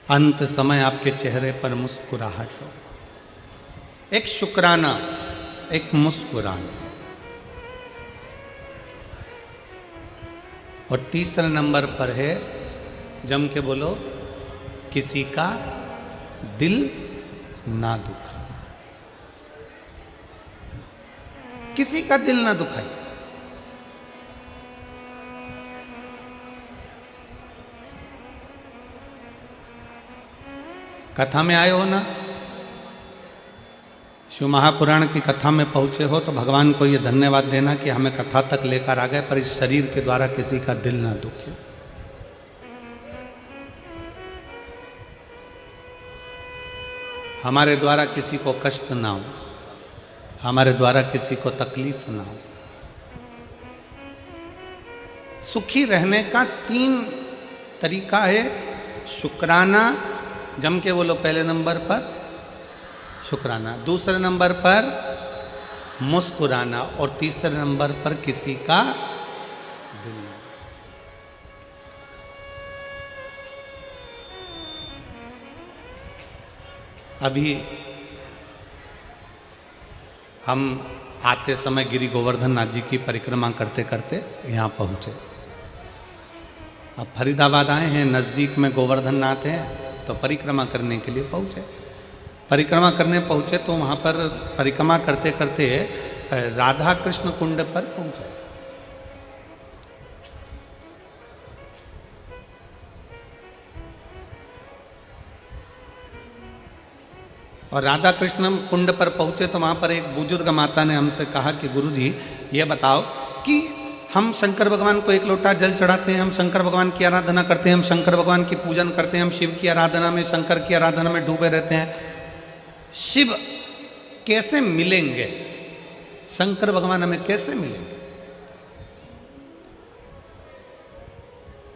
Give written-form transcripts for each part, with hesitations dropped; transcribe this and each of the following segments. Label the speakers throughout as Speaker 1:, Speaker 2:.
Speaker 1: अंत समय आपके चेहरे पर मुस्कुराहट हो। एक शुक्राना, एक मुस्कुराना। और तीसरे नंबर पर है, जम के बोलो, किसी का दिल ना दुखा। किसी का दिल ना दुखाई। कथा में आए हो ना, शिव महापुराण की कथा में पहुंचे हो तो भगवान को ये धन्यवाद देना कि हमें कथा तक लेकर आ गए, पर इस शरीर के द्वारा किसी का दिल ना दुखे। हमारे द्वारा किसी को कष्ट ना हो, हमारे द्वारा किसी को तकलीफ ना हो। सुखी रहने का 3 तरीका है। शुक्राना, जम के बोलो, पहले नंबर पर शुक्राना, दूसरे नंबर पर मुस्कुराना, और तीसरे नंबर पर किसी का दिल। अभी हम आते समय गिरि गोवर्धन नाथ जी की परिक्रमा करते करते यहाँ पहुँचे। अब फरीदाबाद आए हैं, नज़दीक में गोवर्धन नाथ है, तो परिक्रमा करने के लिए पहुँचे। परिक्रमा करने पहुँचे तो वहाँ पर परिक्रमा करते करते राधा कृष्ण कुंड पर पहुँचे। और राधा कृष्ण कुंड पर पहुँचे तो वहाँ पर एक बुजुर्ग माता ने हमसे कहा कि गुरुजी ये बताओ कि हम शंकर भगवान को 1 लोटा जल चढ़ाते हैं, हम शंकर भगवान की आराधना करते हैं, हम शंकर भगवान की पूजन करते हैं, हम शिव की आराधना में, शंकर की आराधना में डूबे रहते हैं। शिव कैसे मिलेंगे? शंकर भगवान हमें कैसे मिलेंगे?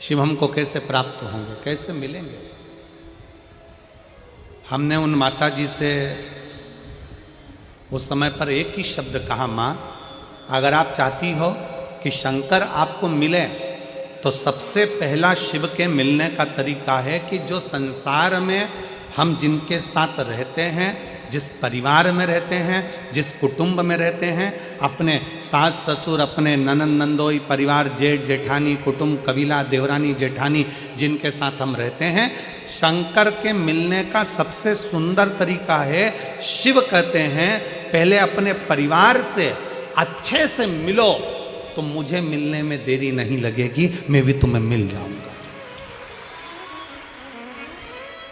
Speaker 1: शिव हमको कैसे प्राप्त होंगे, कैसे मिलेंगे? हमने उन माता जी से उस समय पर एक ही शब्द कहा, माँ अगर आप चाहती हो कि शंकर आपको मिले तो सबसे पहला शिव के मिलने का तरीका है कि जो संसार में हम जिनके साथ रहते हैं, जिस परिवार में रहते हैं, जिस कुटुंब में रहते हैं, अपने सास ससुर, अपने ननंद नंदोई, परिवार, जेठ जेठानी, कुटुंब, कबीला, देवरानी जेठानी, जिनके साथ हम रहते हैं, शंकर के मिलने का सबसे सुंदर तरीका है, शिव कहते हैं पहले अपने परिवार से अच्छे से मिलो तो मुझे मिलने में देरी नहीं लगेगी, मैं भी तुम्हें मिल जाऊंगा,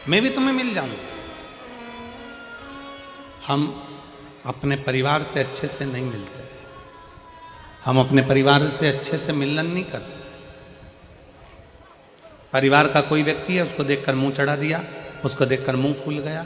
Speaker 1: मैं भी तुम्हें मिल जाऊंगा। हम अपने परिवार से अच्छे से नहीं मिलते, हम अपने परिवार से अच्छे से मिलन नहीं करते। परिवार का कोई व्यक्ति है, उसको देखकर मुंह चढ़ा दिया, उसको देखकर मुंह फूल गया।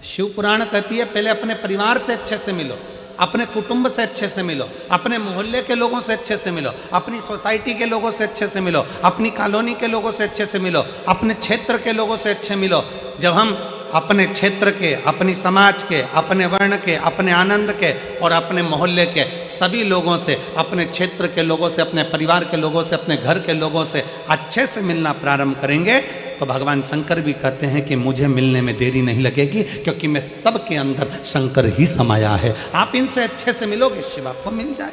Speaker 1: शिव पुराण कहती है पहले अपने परिवार से अच्छे से मिलो, अपने कुटुंब से अच्छे से मिलो, अपने मोहल्ले के लोगों से अच्छे से मिलो, अपनी सोसाइटी के लोगों से अच्छे से मिलो, अपनी कॉलोनी के लोगों से अच्छे से मिलो, अपने क्षेत्र के लोगों से अच्छे मिलो। जब हम अपने क्षेत्र के, अपनी समाज के, अपने वर्ण के, अपने आनंद के और अपने मोहल्ले के सभी लोगों से, अपने क्षेत्र के लोगों से, अपने परिवार के लोगों से, अपने घर के लोगों से अच्छे से मिलना प्रारंभ करेंगे तो भगवान शंकर भी कहते हैं कि मुझे मिलने में देरी नहीं लगेगी, क्योंकि मैं सबके अंदर शंकर ही समाया है। आप इनसे अच्छे से मिलोगे, शिव आपको मिल जाए।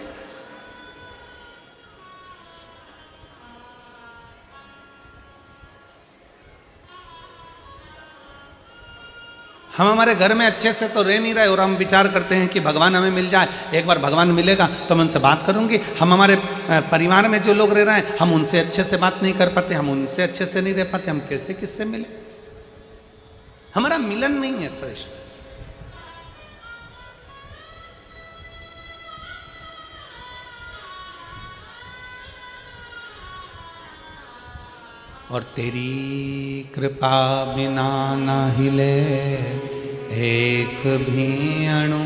Speaker 1: हम हमारे घर में अच्छे से तो रह नहीं रहे और हम विचार करते हैं कि भगवान हमें मिल जाए, एक बार भगवान मिलेगा तो मैं उनसे बात करूंगी। हम हमारे परिवार में जो लोग रह रहे हैं, हम उनसे अच्छे से बात नहीं कर पाते, हम उनसे अच्छे से नहीं रह पाते, हम कैसे किससे मिले? हमारा मिलन नहीं है श्रेष्ठ। और तेरी कृपा बिना न हिले एक भी अणु,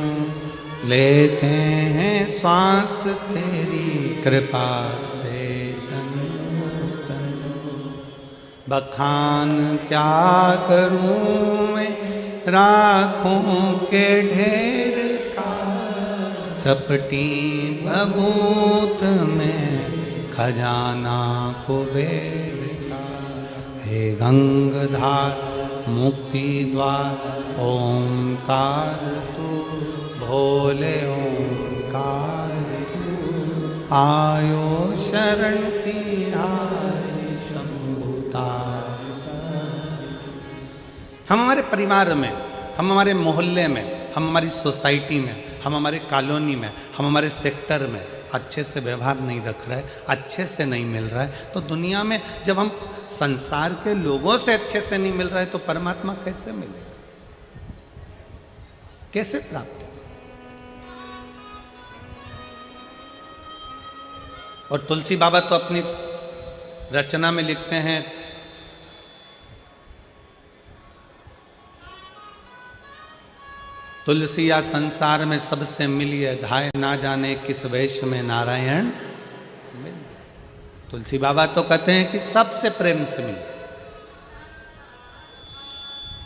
Speaker 1: लेते हैं श्वास तेरी कृपा से तनु तनु। बखान क्या करूं मैं राखों के ढेर का, चपटी बबूत में खजाना कुबेर का। हे गंगाधार मुक्ति द्वार ओंकार तू भोले ओंकार तू आयो शरण तिहारी शंभुता। हम हमारे परिवार में, हम हमारे मोहल्ले में, हम हमारी सोसाइटी में, हम हमारे कॉलोनी में, हम हमारे सेक्टर में अच्छे से व्यवहार नहीं रख रहे, अच्छे से नहीं मिल रहा है, तो दुनिया में जब हम संसार के लोगों से अच्छे से नहीं मिल रहे तो परमात्मा कैसे मिलेगा, कैसे प्राप्त होगा? और तुलसी बाबा तो अपनी रचना में लिखते हैं, तुलसी या संसार में सबसे मिलिए, धाय ना जाने किस वेश में नारायण मिल। तुलसी बाबा तो कहते हैं कि सबसे प्रेम से मिलिए,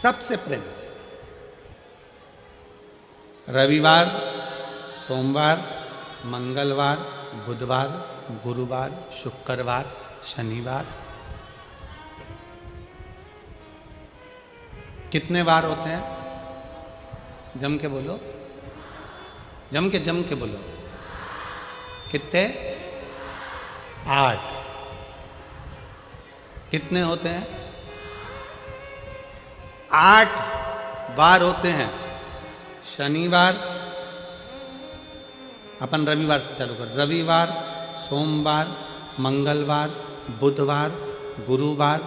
Speaker 1: सबसे प्रेम से। रविवार, सोमवार, मंगलवार, बुधवार, गुरुवार, शुक्रवार, शनिवार, कितने बार होते हैं? जम के बोलो, जम के बोलो। कितने? 8। कितने होते हैं? 8 बार होते हैं। शनिवार, अपन रविवार से चालू कर, रविवार, सोमवार, मंगलवार, बुधवार, गुरुवार,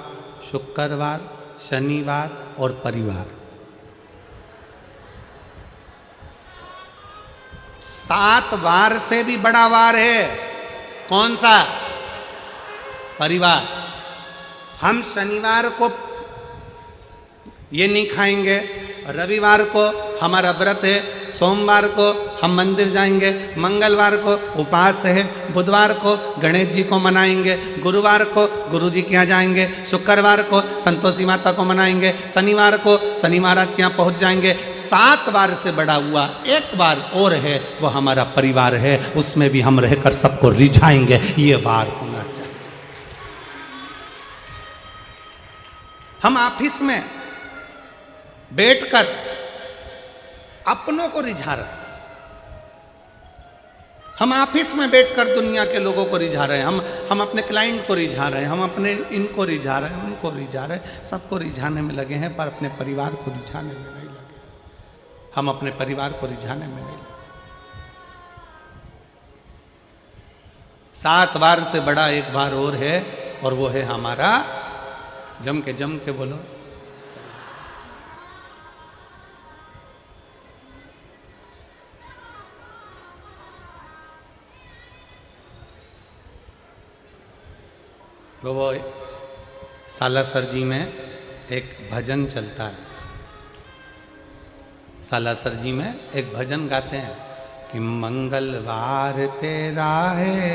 Speaker 1: शुक्रवार, शनिवार और परिवार। 7 वार से भी बड़ा वार है। कौन सा? परिवार। हम शनिवार को ये नहीं खाएंगे, रविवार को हमारा व्रत है, सोमवार को हम मंदिर जाएंगे, मंगलवार को उपास है, बुधवार को गणेश जी को मनाएंगे, गुरुवार को गुरु जी के यहाँ जाएंगे, शुक्रवार को संतोषी माता को मनाएंगे, शनिवार को शनि महाराज के यहाँ पहुँच जाएंगे। 7 बार से बड़ा हुआ एक बार और है, वो हमारा परिवार है, उसमें भी हम रहकर सबको रिझाएंगे। ये बार होना चाहिए। हम ऑफिस में बैठकर अपनों को रिझा रहे हैं, हम ऑफिस में बैठकर दुनिया के लोगों को रिझा रहे हैं, हम अपने क्लाइंट को रिझा रहे हैं, हम अपने इनको रिझा रहे हैं, उनको रिझा रहे हैं, सबको रिझाने में लगे हैं, पर अपने परिवार को रिझाने में नहीं लगे। हम अपने परिवार को रिझाने में नहीं लगे। 7 बार से बड़ा एक बार और है, और वो है हमारा, जम के बोलो, वो सालासर जी में एक भजन चलता है। सालासर जी में एक भजन गाते हैं कि मंगलवार तेरा है,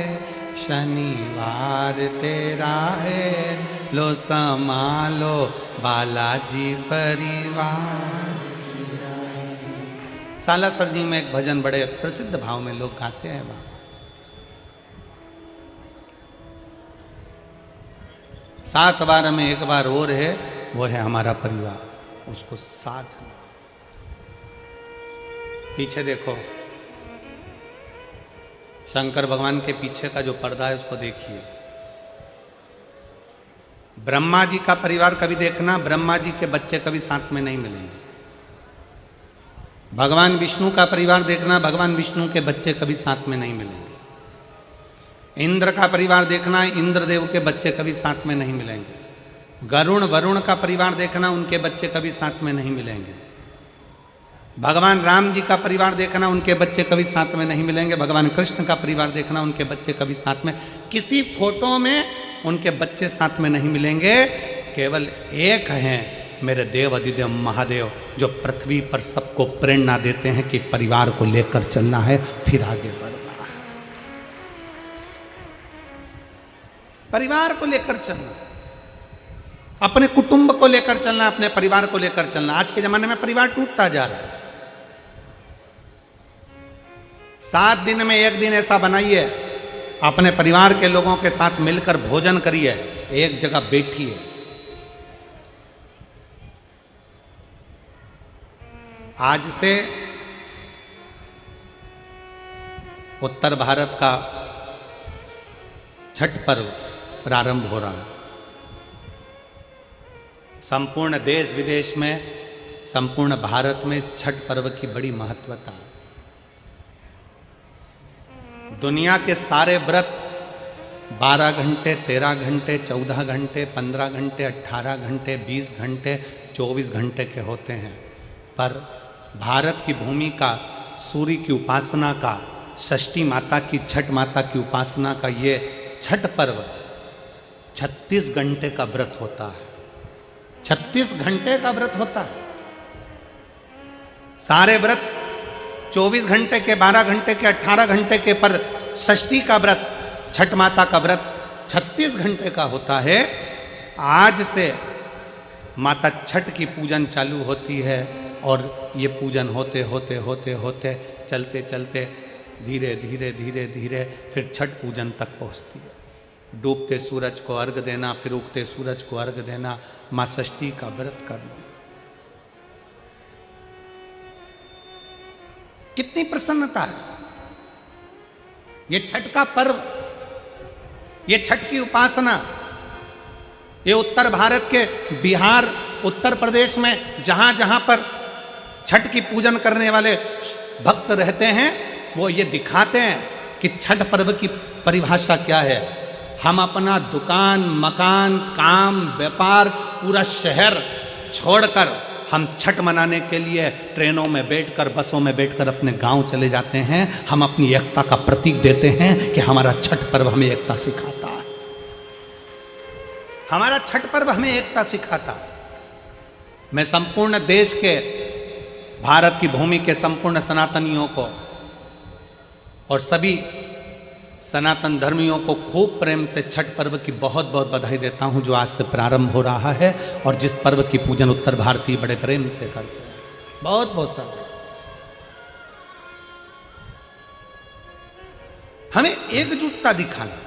Speaker 1: शनिवार तेरा है, लो संभालो बालाजी परिवार। सालासर जी में एक भजन बड़े प्रसिद्ध भाव में लोग गाते हैं। वहाँ 7 बार में एक बार और है, वो है हमारा परिवार, उसको साथ में। पीछे देखो, शंकर भगवान के पीछे का जो पर्दा है उसको देखिए। ब्रह्मा जी का परिवार कभी देखना, ब्रह्मा जी के बच्चे कभी साथ में नहीं मिलेंगे। भगवान विष्णु का परिवार देखना, भगवान विष्णु के बच्चे कभी साथ में नहीं मिलेंगे। इंद्र का परिवार देखना, इंद्रदेव के बच्चे कभी साथ में नहीं मिलेंगे। वरुण का परिवार देखना, उनके बच्चे कभी साथ में नहीं मिलेंगे। भगवान राम जी का परिवार देखना, उनके बच्चे कभी साथ में नहीं मिलेंगे। भगवान कृष्ण का परिवार देखना, उनके बच्चे कभी साथ में, किसी फोटो में उनके बच्चे साथ में नहीं मिलेंगे। केवल एक हैं मेरे देव अधिदेव महादेव, जो पृथ्वी पर सबको प्रेरणा देते हैं कि परिवार को लेकर चलना है, फिर आगे बढ़ना है। परिवार को लेकर चलना, अपने कुटुंब को लेकर चलना, अपने परिवार को लेकर चलना। आज के जमाने में परिवार टूटता जा रहा है। 7 दिन में एक दिन ऐसा बनाइए, अपने परिवार के लोगों के साथ मिलकर भोजन करिए, एक जगह बैठिए, आज से उत्तर भारत का छठ पर्व प्रारंभ हो रहा है। संपूर्ण देश विदेश में, संपूर्ण भारत में छठ पर्व की बड़ी महत्वता है। दुनिया के सारे व्रत 12 घंटे, 13 घंटे, 14 घंटे, 15 घंटे, 18 घंटे, 20 घंटे, 24 घंटे के होते हैं, पर भारत की भूमि का, सूर्य की उपासना का, षष्ठी माता की, छठ माता की उपासना का ये छठ पर्व 36 घंटे का व्रत होता है। 36 घंटे का व्रत होता है। सारे व्रत 24 घंटे के, 12 घंटे के, 18 घंटे के, पर षष्ठी का व्रत, छठ माता का व्रत 36 घंटे का होता है। आज से माता छठ की पूजन चालू होती है और ये पूजन होते होते होते होते चलते चलते धीरे धीरे धीरे धीरे फिर छठ पूजन तक पहुंचती है। डूबते सूरज को अर्घ देना, फिर उगते सूरज को अर्घ देना, माँ षष्ठी का व्रत करना। कितनी प्रसन्नता है। ये छठ का पर्व, ये छठ की उपासना, ये उत्तर भारत के बिहार, उत्तर प्रदेश में जहां जहां पर छठ की पूजन करने वाले भक्त रहते हैं, वो ये दिखाते हैं कि छठ पर्व की परिभाषा क्या है। हम अपना दुकान, मकान, काम, व्यापार, पूरा शहर छोड़कर हम छठ मनाने के लिए ट्रेनों में बैठकर, बसों में बैठकर अपने गांव चले जाते हैं। हम अपनी एकता का प्रतीक देते हैं कि हमारा छठ पर्व हमें एकता सिखाता है। हमारा छठ पर्व हमें एकता सिखाता है। मैं संपूर्ण देश के, भारत की भूमि के संपूर्ण सनातनियों को और सभी सनातन धर्मियों को खूब प्रेम से छठ पर्व की बहुत बहुत बधाई देता हूं, जो आज से प्रारंभ हो रहा है और जिस पर्व की पूजन उत्तर भारतीय बड़े प्रेम से करते हैं। बहुत बहुत सारे। हमें एकजुटता दिखाना।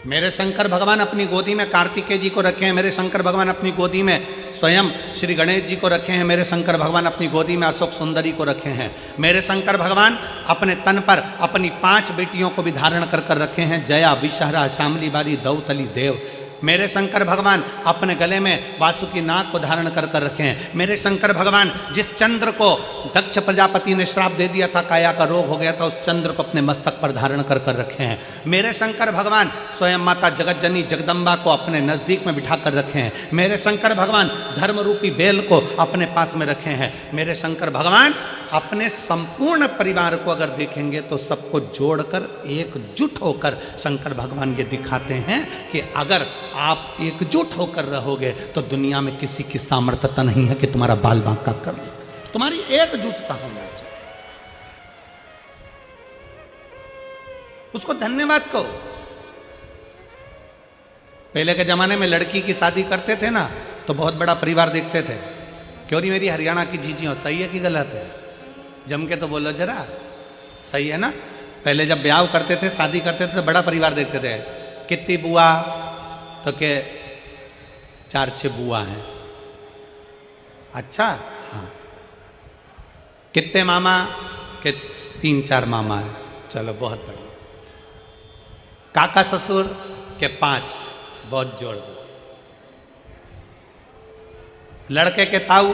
Speaker 1: मेरे शंकर भगवान अपनी गोदी में कार्तिकेय जी को रखे हैं, मेरे शंकर भगवान अपनी गोदी में स्वयं श्री गणेश जी को रखे हैं, मेरे शंकर भगवान अपनी गोदी में अशोक सुंदरी को रखे हैं, मेरे शंकर भगवान अपने तन पर अपनी 5 बेटियों को भी धारण कर कर रखे हैं, जया, विषहरा, शामली बारी, दौतली, देव। मेरे शंकर भगवान अपने गले में वासुकी नाग को धारण कर कर रखे हैं। मेरे शंकर भगवान जिस चंद्र को दक्ष प्रजापति ने श्राप दे दिया था, काया का रोग हो गया था, उस चंद्र को अपने मस्तक पर धारण कर कर रखे हैं। मेरे शंकर भगवान स्वयं माता जगतजननी जगदम्बा को अपने नजदीक में बिठा कर रखे हैं। मेरे शंकर भगवान धर्म रूपी बेल को अपने पास में रखे हैं। मेरे शंकर भगवान अपने संपूर्ण परिवार को अगर देखेंगे तो सबको जोड़कर एकजुट होकर शंकर भगवान ये दिखाते हैं कि अगर आप एकजुट होकर रहोगे तो दुनिया में किसी की सामर्थ्यता नहीं है कि तुम्हारा बाल बांका कर ले। तुम्हारी एकजुटता होना चाहिए। उसको धन्यवाद कहो। पहले के जमाने में लड़की की शादी करते थे ना, तो बहुत बड़ा परिवार देखते थे। क्यों नहीं मेरी हरियाणा की जीजी हो, सही है कि गलत है? जम के तो बोलो जरा, सही है ना? पहले जब ब्याह करते थे, शादी करते थे, तो बड़ा परिवार देखते थे। कितनी बुआ? तो के 4-6 बुआ हैं। अच्छा, हाँ। कितने मामा? के 3-4 मामा हैं। चलो बहुत बढ़िया। काका ससुर के 5, बहुत जोड़ दो। लड़के के ताऊ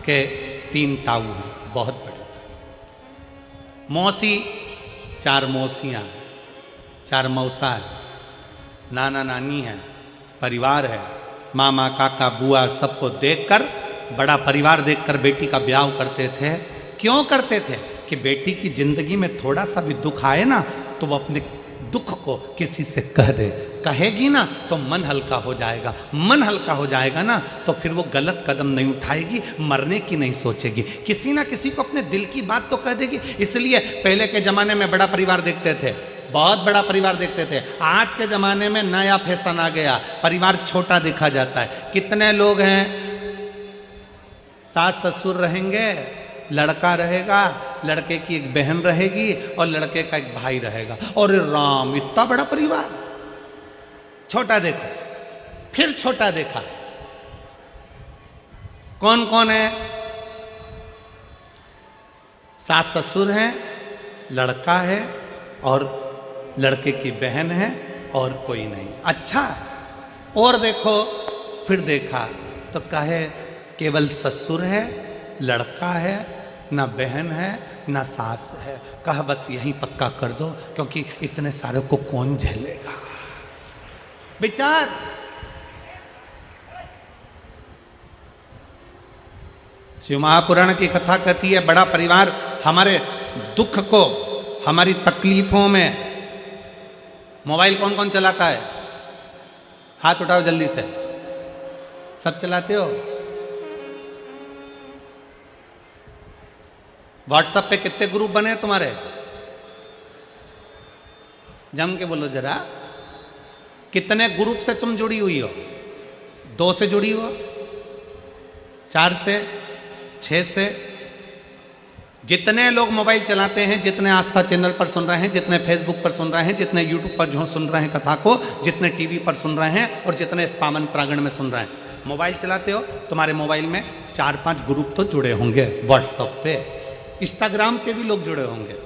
Speaker 1: के 3 ताऊ हैं, बहुत बढ़िया। मौसी 4 मौसियाँ हैं, 4 मौसा है, नाना नानी है, परिवार है। मामा, काका, बुआ सबको देखकर, बड़ा परिवार देखकर बेटी का ब्याह करते थे। क्यों करते थे? कि बेटी की जिंदगी में थोड़ा सा भी दुख आए ना, तो वो अपने दुख को किसी से कह दे। कहेगी ना तो मन हल्का हो जाएगा। मन हल्का हो जाएगा ना तो फिर वो गलत कदम नहीं उठाएगी, मरने की नहीं सोचेगी, किसी ना किसी को अपने दिल की बात तो कह देगी। इसलिए पहले के ज़माने में बड़ा परिवार देखते थे, बहुत बड़ा परिवार देखते थे। आज के ज़माने में नया फैशन आ गया, परिवार छोटा देखा जाता है। कितने लोग हैं? सास ससुर रहेंगे, लड़का रहेगा, लड़के की एक बहन रहेगी और लड़के का एक भाई रहेगा। और राम, इतना बड़ा परिवार। छोटा देखो, फिर छोटा देखा। कौन कौन है? सास ससुर हैं, लड़का है और लड़के की बहन है और कोई नहीं। अच्छा, और देखो, फिर देखा तो कहे केवल ससुर है, लड़का है, ना बहन है, ना सास है। कहा बस यहीं पक्का कर दो, क्योंकि इतने सारे को कौन झेलेगा। विचार, शिव महापुराण की कथा कहती है, बड़ा परिवार हमारे दुख को, हमारी तकलीफों में, मोबाइल कौन कौन चलाता है? हाथ उठाओ जल्दी से। सब चलाते हो? व्हाट्सएप पे कितने ग्रुप बने हैं तुम्हारे? जम के बोलो जरा, कितने ग्रुप से तुम जुड़ी हुई हो? 2 से जुड़ी हो, 4 से, 6 से? जितने लोग मोबाइल चलाते हैं, जितने आस्था चैनल पर सुन रहे हैं, जितने फेसबुक पर सुन रहे हैं, जितने यूट्यूब पर जो सुन रहे हैं कथा को, जितने टीवी पर सुन रहे हैं और जितने इस पावन प्रांगण में सुन रहे हैं, मोबाइल चलाते हो, तुम्हारे मोबाइल में 4-5 ग्रुप तो जुड़े होंगे। व्हाट्सएप पे, इंस्टाग्राम पे भी लोग जुड़े होंगे।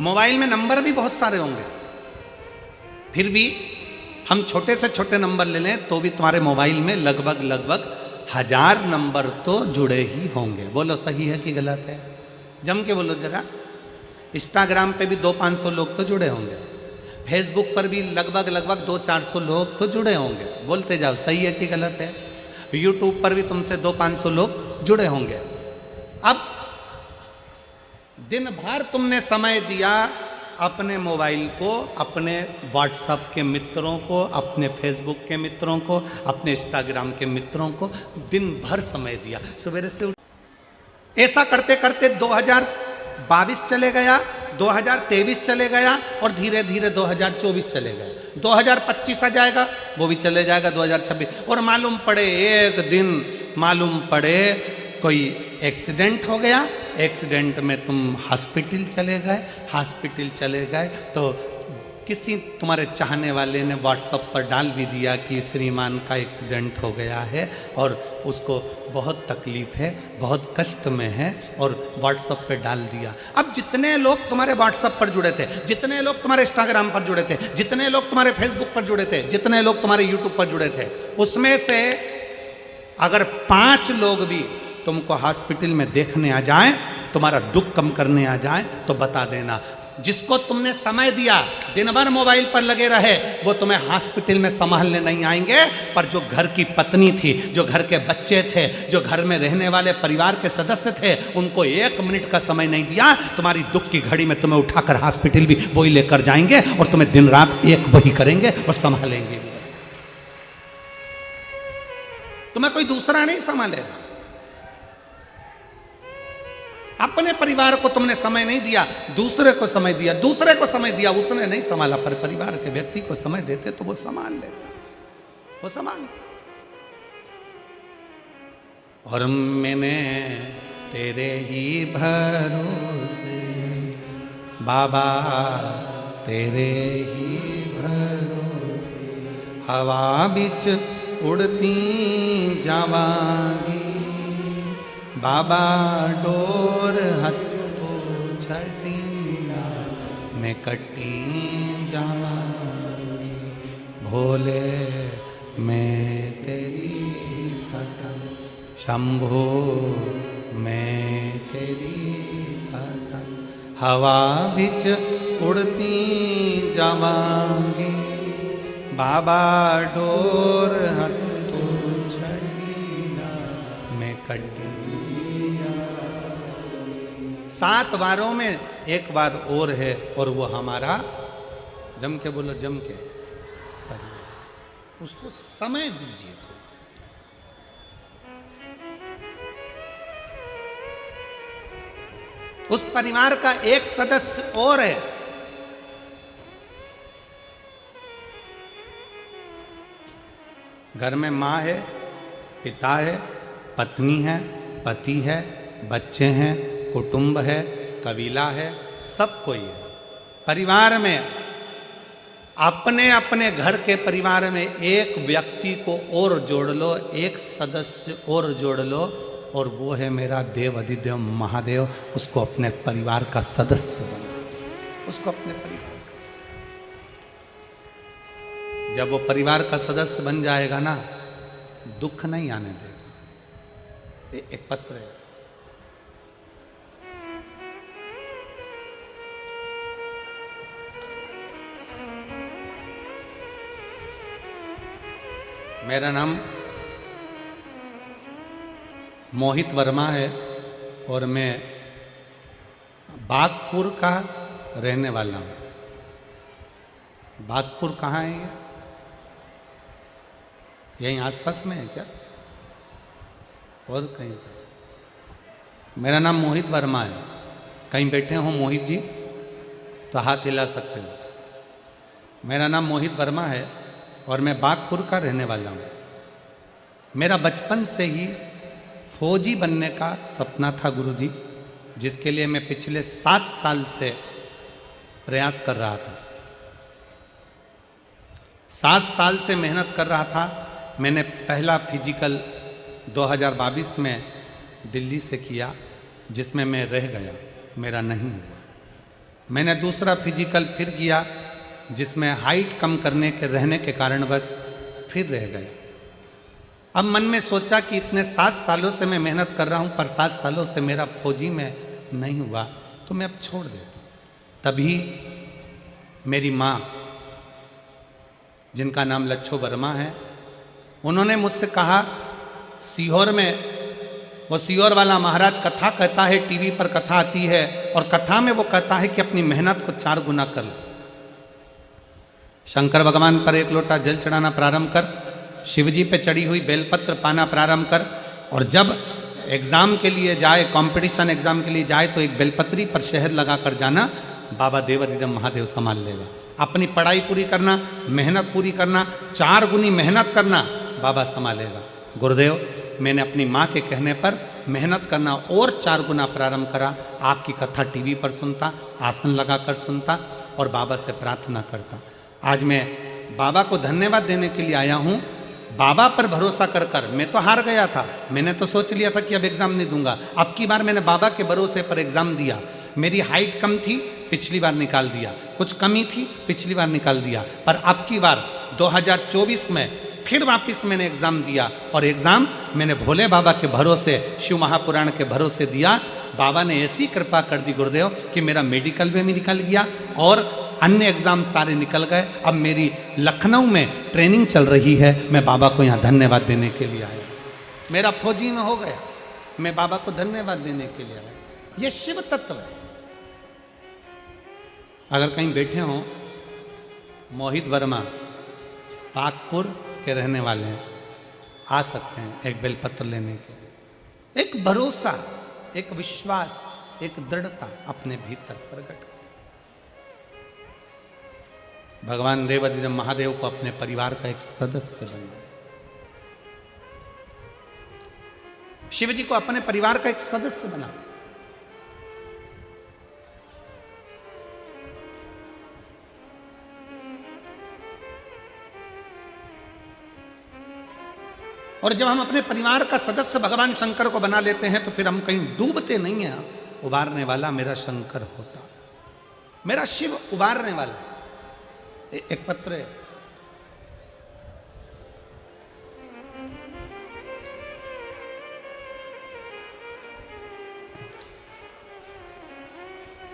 Speaker 1: मोबाइल में नंबर भी बहुत सारे होंगे, फिर भी हम छोटे से छोटे नंबर ले लें तो भी तुम्हारे मोबाइल में लगभग 1000 नंबर तो जुड़े ही होंगे। बोलो सही है कि गलत है? जम के बोलो जरा। इंस्टाग्राम पे भी 200-500 लोग तो जुड़े होंगे, फेसबुक पर भी लगभग 200-400 लोग तो जुड़े होंगे। बोलते जाओ, सही है कि गलत है? यूट्यूब पर भी तुमसे 200-500 लोग जुड़े होंगे। अब दिन भर तुमने समय दिया अपने मोबाइल को, अपने व्हाट्सएप के मित्रों को, अपने फेसबुक के मित्रों को, अपने इंस्टाग्राम के मित्रों को दिन भर समय दिया। सवेरे से ऐसा करते करते 2022 चले गया, 2023 चले गया और धीरे धीरे 2024 चले गए। 2025 आ जाएगा, वो भी चले जाएगा 2026। और मालूम पड़े एक दिन, मालूम पड़े कोई एक्सीडेंट हो गया, एक्सीडेंट में तुम हॉस्पिटल चले गए, हॉस्पिटल चले गए तो किसी तुम्हारे चाहने वाले ने व्हाट्सएप पर डाल भी दिया कि श्रीमान का एक्सीडेंट हो गया है और उसको बहुत तकलीफ है, बहुत कष्ट में है, और व्हाट्सएप पे डाल दिया। अब जितने लोग तुम्हारे व्हाट्सएप पर जुड़े थे, जितने लोग तुम्हारे इंस्टाग्राम पर जुड़े थे, जितने लोग तुम्हारे फेसबुक पर जुड़े थे, जितने लोग तुम्हारे यूट्यूब पर जुड़े थे, उसमें से अगर 5 लोग भी तुमको हॉस्पिटल में देखने आ जाएं, तुम्हारा दुख कम करने आ जाएं, तो बता देना, जिसको तुमने समय दिया, दिन भर मोबाइल पर लगे रहे, वो तुम्हें हॉस्पिटल में संभालने नहीं आएंगे। पर जो घर की पत्नी थी, जो घर के बच्चे थे, जो घर में रहने वाले परिवार के सदस्य थे, उनको 1 मिनट का समय नहीं दिया, तुम्हारी दुख की घड़ी में तुम्हें उठाकर हॉस्पिटल भी वही लेकर जाएंगे और तुम्हें दिन रात एक वही करेंगे और संभालेंगे। तुम्हें कोई दूसरा नहीं संभालेगा। अपने परिवार को तुमने समय नहीं दिया, दूसरे को समय दिया, दूसरे को समय दिया, उसने नहीं संभाला। पर परिवार के व्यक्ति को समय देते तो वो संभाल लेता, वो संभाल। और मैंने तेरे ही भरोसे बाबा, तेरे ही भरोसे हवा बिच उड़ती जावांगी, बाबा डोर हथो छड़ीना मैं कटी जावांगी, भोले मैं तेरी पतंग, शंभो मैं तेरी पतंग, हवा बिच उड़ती जावांगी, बाबा डोर हथो छड़ीना मैं कटी। 7 वारों में एक बार और है, और वो हमारा, जम के बोलो, जम के परिवार। उसको समय दीजिए। तो उस परिवार का एक सदस्य और है, घर में माँ है, पिता है, पत्नी है, पति है, बच्चे हैं, कुटुंब है, कबीला है, सब कोई है। परिवार में अपने अपने घर के परिवार में एक व्यक्ति को और जोड़ लो, एक सदस्य और जोड़ लो, और वो है मेरा देव अधिदेव महादेव। उसको अपने परिवार का सदस्य बना, उसको अपने परिवार का सदस्य। जब वो परिवार का सदस्य बन जाएगा ना, दुख नहीं आने देगा। एक पत्र है, मेरा नाम मोहित वर्मा है और मैं बागपुर का रहने वाला हूँ। बागपुर कहाँ है ये? यहीं आसपास में है क्या और कहीं पर? मेरा नाम मोहित वर्मा है। कहीं बैठे हो मोहित जी तो हाथ हिला सकते हो। मेरा नाम मोहित वर्मा है और मैं बागपुर का रहने वाला हूँ। मेरा बचपन से ही फौजी बनने का सपना था गुरुजी, जिसके लिए मैं पिछले 7 साल से प्रयास कर रहा था। 7 साल से मेहनत कर रहा था। मैंने पहला फिजिकल 2022 में दिल्ली से किया, जिसमें मैं रह गया, मेरा नहीं हुआ। मैंने दूसरा फिजिकल फिर किया, जिसमें हाइट कम करने के रहने के कारण बस फिर रह गया। अब मन में सोचा कि इतने 7 सालों से मैं मेहनत कर रहा हूँ, पर 7 सालों से मेरा फौजी में नहीं हुआ, तो मैं अब छोड़ देता हूँ। तभी मेरी माँ, जिनका नाम लच्छो वर्मा है, उन्होंने मुझसे कहा, सीहोर में वो सीहोर वाला महाराज कथा कहता है, टीवी पर कथा आती है, और कथा में वो कहता है कि अपनी मेहनत को 4 गुना कर लो। शंकर भगवान पर 1 लोटा जल चढ़ाना प्रारंभ कर, शिवजी पे चढ़ी हुई बेलपत्र पाना प्रारंभ कर, और जब एग्जाम के लिए जाए, कंपटीशन एग्जाम के लिए जाए, तो एक बेलपत्री पर शहद लगा कर जाना, बाबा देव अधिदेव महादेव संभाल लेगा। अपनी पढ़ाई पूरी करना, मेहनत पूरी करना, 4 गुनी मेहनत करना, बाबा संभालेगा। गुरुदेव, मैंने अपनी माँ के कहने पर मेहनत करना और 4 गुना प्रारंभ करा। आपकी कथा टीवी पर सुनता, आसन लगाकर सुनता और बाबा से प्रार्थना करता। आज मैं बाबा को धन्यवाद देने के लिए आया हूँ। बाबा पर भरोसा कर कर मैं तो हार गया था। मैंने तो सोच लिया था कि अब एग्ज़ाम नहीं दूंगा। अब की बार मैंने बाबा के भरोसे पर एग्ज़ाम दिया। मेरी हाइट कम थी, पिछली बार निकाल दिया। कुछ कमी थी, पिछली बार निकाल दिया। पर अब की बार 2024 में फिर वापस मैंने एग्ज़ाम दिया, और एग्ज़ाम मैंने भोले बाबा के भरोसे, शिव महापुराण के भरोसे दिया। बाबा ने ऐसी कृपा कर दी गुरुदेव कि मेरा मेडिकल भी निकल गया और अन्य एग्ज़ाम सारे निकल गए। अब मेरी लखनऊ में ट्रेनिंग चल रही है। मैं बाबा को यहाँ धन्यवाद देने के लिए आया। मेरा फौजी में हो गया, मैं बाबा को धन्यवाद देने के लिए आया। ये शिव तत्व है। अगर कहीं बैठे हो, मोहित वर्मा बागपुर के रहने वाले हैं, आ सकते हैं एक बेलपत्र लेने के लिए। एक भरोसा, एक विश्वास, एक दृढ़ता अपने भीतर प्रकट कर। भगवान देव अधिदेव महादेव को अपने परिवार का एक सदस्य बना। शिव जी को अपने परिवार का एक सदस्य बना। और जब हम अपने परिवार का सदस्य भगवान शंकर को बना लेते हैं, तो फिर हम कहीं डूबते नहीं हैं। उबारने वाला मेरा शंकर होता, मेरा शिव उबारने वाला। एक पत्र है,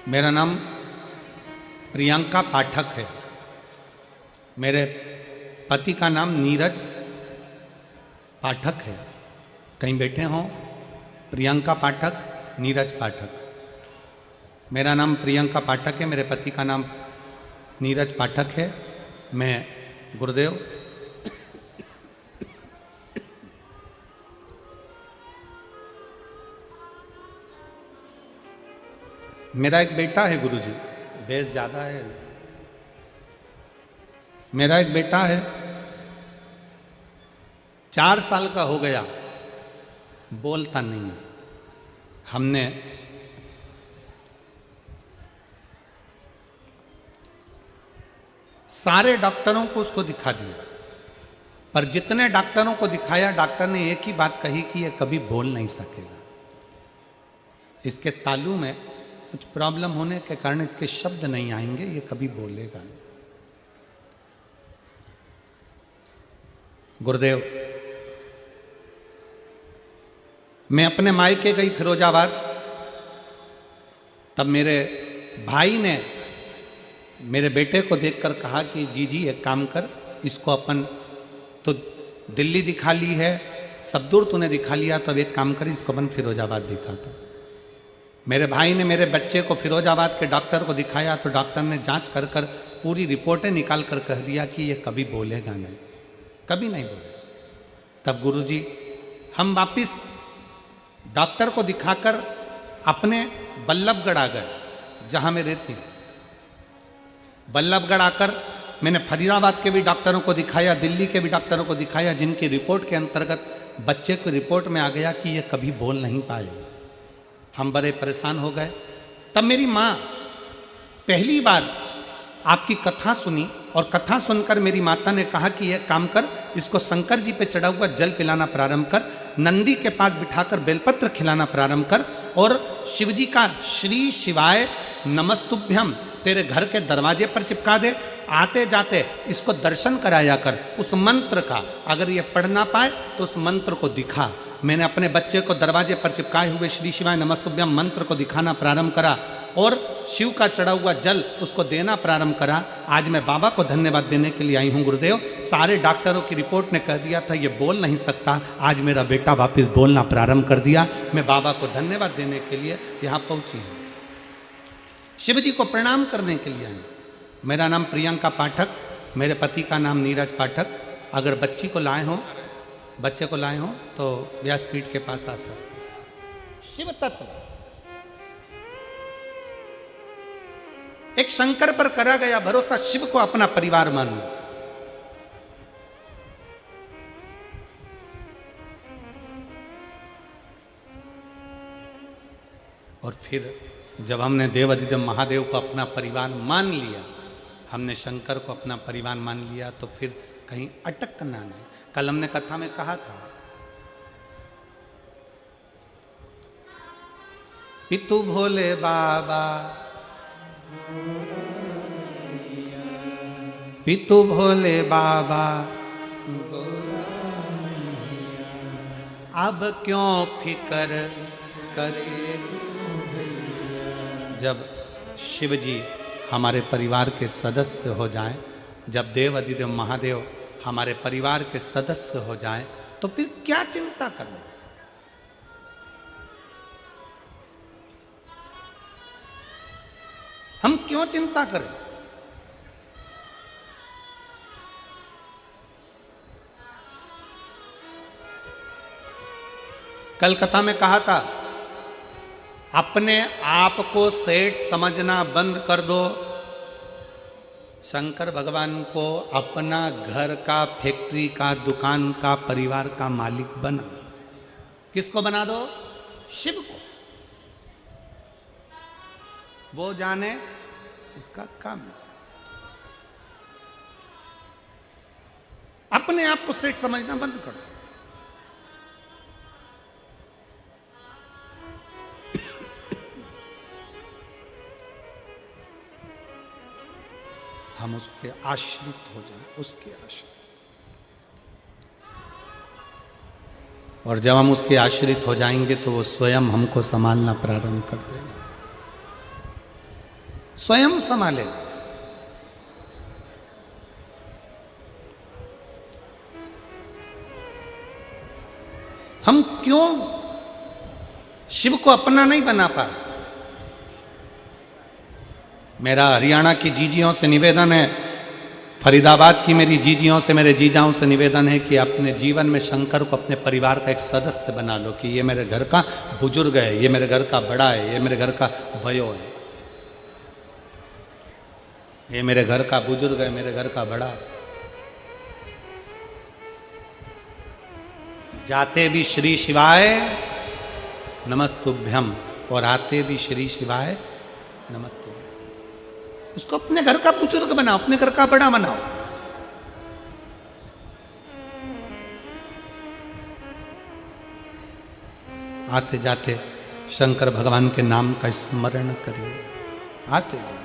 Speaker 1: मेरा नाम प्रियंका पाठक है। मेरे पति का नाम नीरज पाठक है। कहीं बैठे हों, प्रियंका पाठक, नीरज पाठक। मेरा नाम प्रियंका पाठक है, मेरे पति का नाम नीरज पाठक है। मैं गुरुदेव मेरा एक बेटा है गुरुजी, बेस ज़्यादा है। मेरा एक बेटा है, 4 साल का हो गया, बोलता नहीं है। हमने सारे डॉक्टरों को उसको दिखा दिया, पर जितने डॉक्टरों को दिखाया डॉक्टर ने एक ही बात कही कि ये कभी बोल नहीं सकेगा। इसके तालू में कुछ प्रॉब्लम होने के कारण इसके शब्द नहीं आएंगे, ये कभी बोलेगा नहीं। गुरुदेव, मैं अपने मायके गई फिरोजाबाद, तब मेरे भाई ने मेरे बेटे को देखकर कहा कि जी एक काम कर, इसको अपन तो दिल्ली दिखा ली है, सब दूर तूने दिखा लिया, तो अब एक काम कर, इसको अपन फिरोजाबाद दिखाता। मेरे भाई ने मेरे बच्चे को फिरोजाबाद के डॉक्टर को दिखाया, तो डॉक्टर ने जांच कर कर पूरी रिपोर्टें निकाल कर कह दिया कि ये कभी बोलेगा नहीं, कभी नहीं बोलेगा। तब गुरुजी हम वापिस डॉक्टर को दिखाकर अपने बल्लभगढ़ आ गए, जहां मैं रहती हूँ। बल्लभगढ़ आकर मैंने फरीदाबाद के भी डॉक्टरों को दिखाया, दिल्ली के भी डॉक्टरों को दिखाया, जिनकी रिपोर्ट के अंतर्गत बच्चे को रिपोर्ट में आ गया कि ये कभी बोल नहीं पाएगा। हम बड़े परेशान हो गए। तब मेरी माँ पहली बार आपकी कथा सुनी, और कथा सुनकर मेरी माता ने कहा कि यह काम कर, इसको शंकर जी पे चढ़ा हुआ जल पिलाना प्रारंभ कर, नंदी के पास बिठाकर बेलपत्र खिलाना प्रारंभ कर, और शिव जी का श्री शिवाय नमस्तुभ्यम तेरे घर के दरवाजे पर चिपका दे, आते जाते इसको दर्शन कराया कर उस मंत्र का। अगर ये पढ़ ना पाए तो उस मंत्र को दिखा। मैंने अपने बच्चे को दरवाजे पर चिपकाए हुए श्री शिवाय नमस्तुभ्यम मंत्र को दिखाना प्रारंभ करा, और शिव का चढ़ा हुआ जल उसको देना प्रारंभ करा। आज मैं बाबा को धन्यवाद देने के लिए आई हूँ। गुरुदेव, सारे डॉक्टरों की रिपोर्ट ने कह दिया था ये बोल नहीं सकता, आज मेरा बेटा वापस बोलना प्रारंभ कर दिया। मैं बाबा को धन्यवाद देने के लिए यहाँ पहुँची हूँ, शिव जी को प्रणाम करने के लिए आई। मेरा नाम प्रियंका पाठक, मेरे पति का नाम नीरज पाठक। अगर बच्चे को लाए हो तो व्यासपीठ के पास आ सकते। शिव तत्व एक शंकर पर करा गया भरोसा, शिव को अपना परिवार मान लो। और फिर जब हमने देवाधिदेव महादेव को अपना परिवार मान लिया, हमने शंकर को अपना परिवार मान लिया, तो फिर कहीं अटकना नहीं। कल हमने कथा में कहा था, पितु भोले बाबा, पितु भोले बाबा, अब क्यों फिकर करे। जब शिव जी हमारे परिवार के सदस्य हो जाएं, जब देव अधिदेव महादेव हमारे परिवार के सदस्य हो जाएं, तो फिर क्या चिंता करना। हम क्यों चिंता करें। कल कथा में कहा था, अपने आप को सेठ समझना बंद कर दो। शंकर भगवान को अपना घर का, फैक्ट्री का, दुकान का, परिवार का मालिक बना दो। किसको बना दो? शिव को। वो जाने, उसका काम जाने। अपने आप को सेठ समझना बंद कर दो। हम उसके आश्रित हो जाएं, उसके आश्रित। और जब हम उसके आश्रित हो जाएंगे तो वो स्वयं हमको संभालना प्रारंभ कर देगा, स्वयं संभालेगा। हम क्यों शिव को अपना नहीं बना पा रहे? मेरा हरियाणा की जीजियों से निवेदन है, फरीदाबाद की मेरी जीजियों से, मेरे जीजाओं से निवेदन है कि अपने जीवन में शंकर को अपने परिवार का एक सदस्य बना लो, कि ये मेरे घर का बुजुर्ग है, ये मेरे घर का बड़ा है, ये मेरे घर का वयो है, ये मेरे घर का बुजुर्ग है, मेरे घर का बड़ा है। जाते भी श्री शिवाय नमस्तुभ्यम और आते भी श्री शिवाय नमस्तुभ्यम। उसको अपने घर का बुजुर्ग बनाओ, अपने घर का बड़ा बनाओ। आते जाते शंकर भगवान के नाम का स्मरण करिए, आते जाते।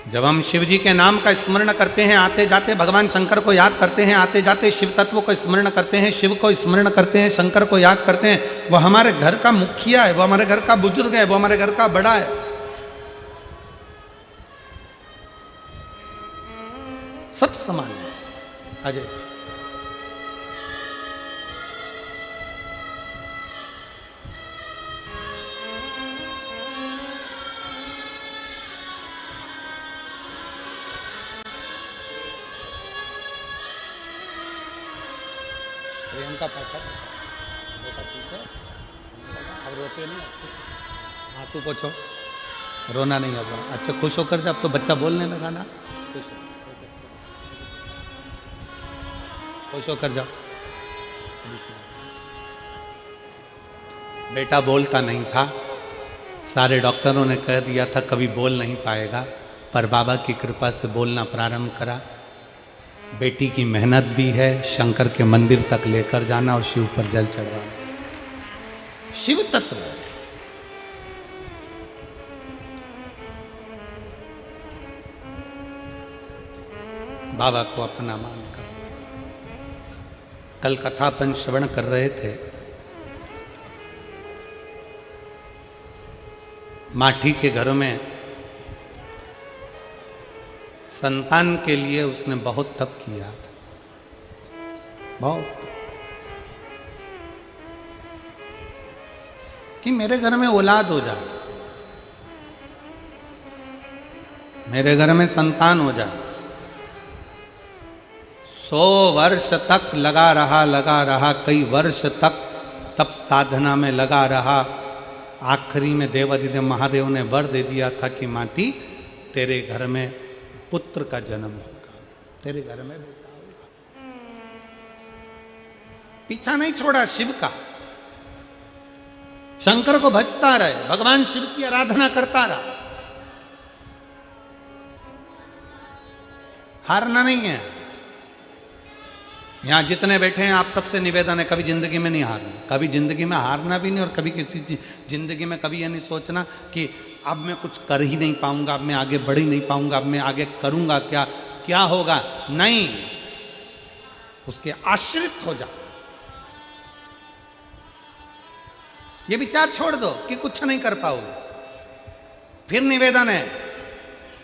Speaker 1: जब हम शिव जी के नाम का स्मरण करते हैं, आते जाते भगवान शंकर को याद करते हैं, आते जाते शिव तत्व को स्मरण करते हैं, शिव को स्मरण करते हैं, शंकर को याद करते हैं, वो हमारे घर का मुखिया है, वो हमारे घर का बुजुर्ग है, वो हमारे घर का बड़ा है। सब समान है। अजय प्रियंका पाठक बेटा ठीक है, अब रोते नहीं, आंसू पोछो, रोना नहीं अब। अच्छा खुश होकर जब तो बच्चा बोलने लगा ना, खुश होकर जाओ। बेटा बोलता नहीं था, सारे डॉक्टरों ने कह दिया था कभी बोल नहीं पाएगा, पर बाबा की कृपा से बोलना प्रारंभ करा। बेटी की मेहनत भी है, शंकर के मंदिर तक लेकर जाना और शिव पर जल चढ़वाना। शिव तत्व है। बाबा को अपना मानकर। कल कथा अपन श्रवण कर रहे थे, माठी के घरों में संतान के लिए उसने बहुत तप किया था, बहुत, कि मेरे घर में औलाद हो जाए, मेरे घर में संतान हो जाए। 100 वर्ष तक लगा रहा, कई वर्ष तक तप साधना में लगा रहा। आखिरी में देवाधिदेव महादेव ने वर दे दिया था कि माटी तेरे घर में पुत्र का जन्म होगा, तेरे घर में बेटा होगा। पीछा नहीं छोड़ा शिव का, शंकर को भजता रहे, भगवान शिव की आराधना करता रहा, हारना नहीं है। यहां जितने बैठे हैं आप सबसे निवेदन है, कभी जिंदगी में नहीं हारना, कभी जिंदगी में हारना भी नहीं, और कभी किसी जिंदगी में कभी यह नहीं सोचना कि अब मैं कुछ कर ही नहीं पाऊंगा, अब मैं आगे बढ़ ही नहीं पाऊंगा, अब मैं आगे करूंगा क्या, क्या होगा। नहीं, उसके आश्रित हो जा। ये विचार छोड़ दो कि कुछ नहीं कर पाओगे। फिर निवेदन है,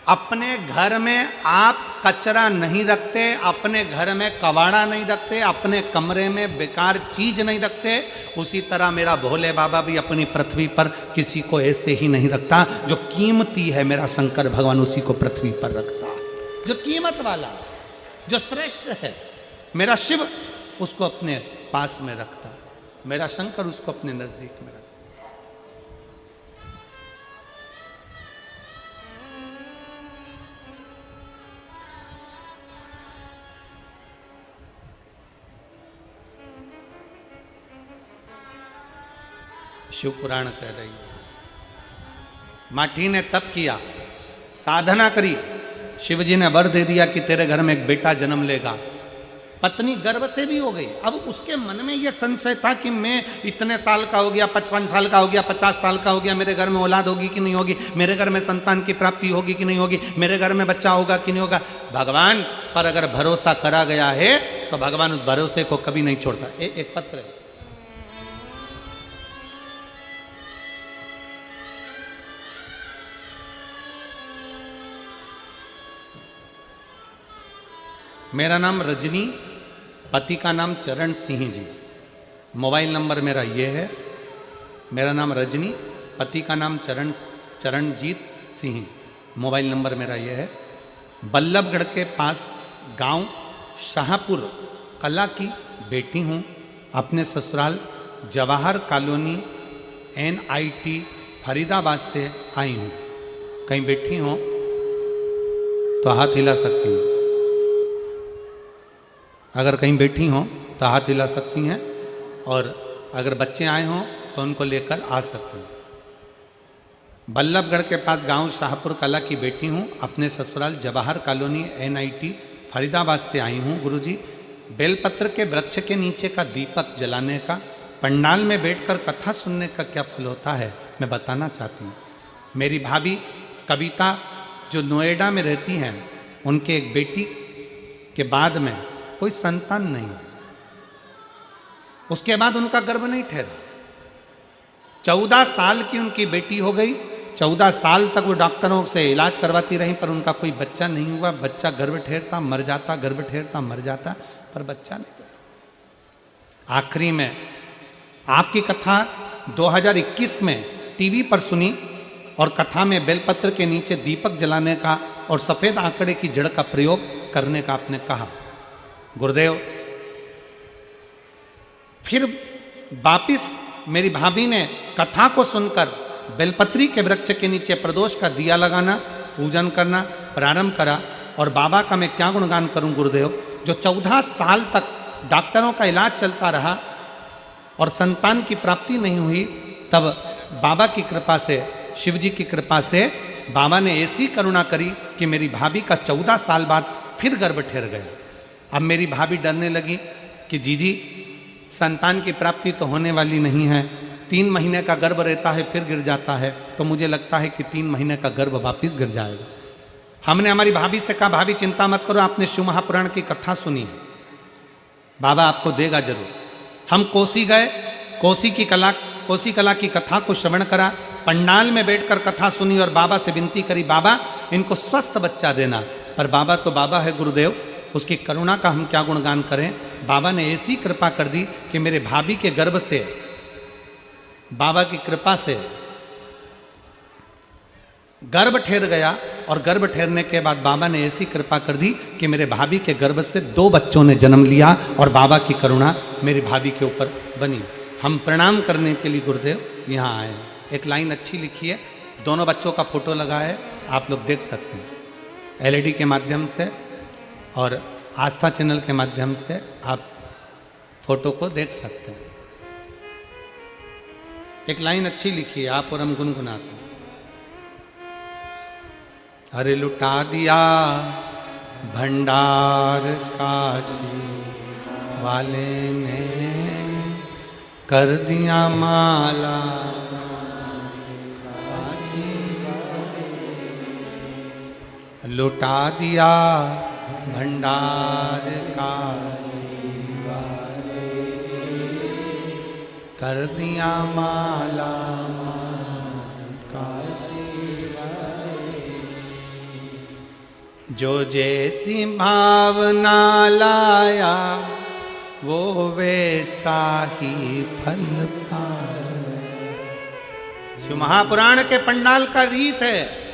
Speaker 1: अपने घर में आप कचरा नहीं रखते, अपने घर में कबाड़ा नहीं रखते, अपने कमरे में बेकार चीज नहीं रखते, उसी तरह मेरा भोले बाबा भी अपनी पृथ्वी पर किसी को ऐसे ही नहीं रखता। जो कीमती है मेरा शंकर भगवान उसी को पृथ्वी पर रखता, जो कीमत वाला, जो श्रेष्ठ है मेरा शिव उसको अपने पास में रखता, मेरा शंकर उसको अपने नजदीक में रखता। शिव पुराण कह रही है, माठी ने तप किया, साधना करी, शिव जी ने वर दे दिया कि तेरे घर में एक बेटा जन्म लेगा। पत्नी गर्भ से भी हो गई। अब उसके मन में यह संशय था कि मैं इतने साल का हो गया, 55 साल का हो गया, 50 साल का हो गया, मेरे घर में औलाद होगी कि नहीं होगी, मेरे घर में संतान की प्राप्ति होगी कि नहीं होगी, मेरे घर में बच्चा होगा कि नहीं होगा। भगवान पर अगर भरोसा करा गया है तो भगवान उस भरोसे को कभी नहीं छोड़ता। एक पत्र है, मेरा नाम रजनी, पति का नाम चरण सिंह जी, मोबाइल नंबर मेरा ये है। मेरा नाम रजनी, पति का नाम चरणजीत सिंह, मोबाइल नंबर मेरा ये है। बल्लभगढ़ के पास गांव शाहपुर कला की बेटी हूँ। अपने ससुराल जवाहर कॉलोनी NIT फरीदाबाद से आई हूँ। कहीं बैठी हो तो हाथ हिला सकती हैं, अगर कहीं बैठी हों तो हाथ हिला सकती हैं, और अगर बच्चे आए हों तो उनको लेकर आ सकते हैं। बल्लभगढ़ के पास गांव शाहपुर कला की बेटी हूँ। अपने ससुराल जवाहर कॉलोनी NIT फरीदाबाद से आई हूँ। गुरुजी, बेलपत्र के वृक्ष के नीचे का दीपक जलाने का, पंडाल में बैठकर कथा सुनने का क्या फल होता है, मैं बताना चाहती हूँ। मेरी भाभी कविता जो नोएडा में रहती हैं, उनके एक बेटी के बाद में कोई संतान नहीं है। उसके बाद उनका गर्भ नहीं ठहरा। 14 साल की उनकी बेटी हो गई। 14 साल तक वो डॉक्टरों से इलाज करवाती रही, पर उनका कोई बच्चा नहीं हुआ। बच्चा गर्भ ठहरता मर जाता, गर्भ ठहरता मर जाता, पर बच्चा नहीं होता। आखिरी में आपकी कथा 2021 में टीवी पर सुनी, और कथा में बेलपत्र के नीचे दीपक जलाने का और सफेद आंकड़े की जड़ का प्रयोग करने का आपने कहा। गुरुदेव, फिर वापिस मेरी भाभी ने कथा को सुनकर बेलपत्री के वृक्ष के नीचे प्रदोष का दिया लगाना, पूजन करना प्रारंभ करा। और बाबा का मैं क्या गुणगान करूं गुरुदेव, जो 14 साल तक डॉक्टरों का इलाज चलता रहा और संतान की प्राप्ति नहीं हुई, तब बाबा की कृपा से, शिव जी की कृपा से बाबा ने ऐसी करुणा करी कि मेरी भाभी का 14 साल बाद फिर गर्भ ठहर गया। अब मेरी भाभी डरने लगी कि जीजी संतान की प्राप्ति तो होने वाली नहीं है, 3 महीने का गर्भ रहता है फिर गिर जाता है, तो मुझे लगता है कि 3 महीने का गर्भ वापिस गिर जाएगा। हमने हमारी भाभी से कहा, भाभी चिंता मत करो, आपने शिव महापुराण की कथा सुनी है, बाबा आपको देगा जरूर। हम कोसी गए, कोसी कला की कथा को श्रवण करा, पंडाल में बैठकर कथा सुनी और बाबा से विनती करी, बाबा इनको स्वस्थ बच्चा देना। पर बाबा तो बाबा है गुरुदेव, उसकी करुणा का हम क्या गुणगान करें। बाबा ने ऐसी कृपा कर दी कि मेरे भाभी के गर्भ से, बाबा की कृपा से गर्भ ठहर गया। और गर्भ ठहरने के बाद बाबा ने ऐसी कृपा कर दी कि मेरे भाभी के गर्भ से 2 बच्चों ने जन्म लिया, और बाबा की करुणा मेरी भाभी के ऊपर बनी। हम प्रणाम करने के लिए गुरुदेव यहाँ आए हैं। एक लाइन अच्छी लिखी है, दोनों बच्चों का फोटो लगा है, आप लोग देख सकते हैं LED के माध्यम से और आस्था चैनल के माध्यम से आप फोटो को देख सकते हैं। एक लाइन अच्छी लिखी है, आप और हम गुनगुनाते हैं। अरे लुटा दिया भंडार काशी वाले ने, कर दिया माला लुटा दिया भंडार काशी वाले, कर दिया माला काशी वाले। जो जैसी भावना लाया वो वैसा ही फल पाया। शिव महापुराण के पंडाल का रीत है,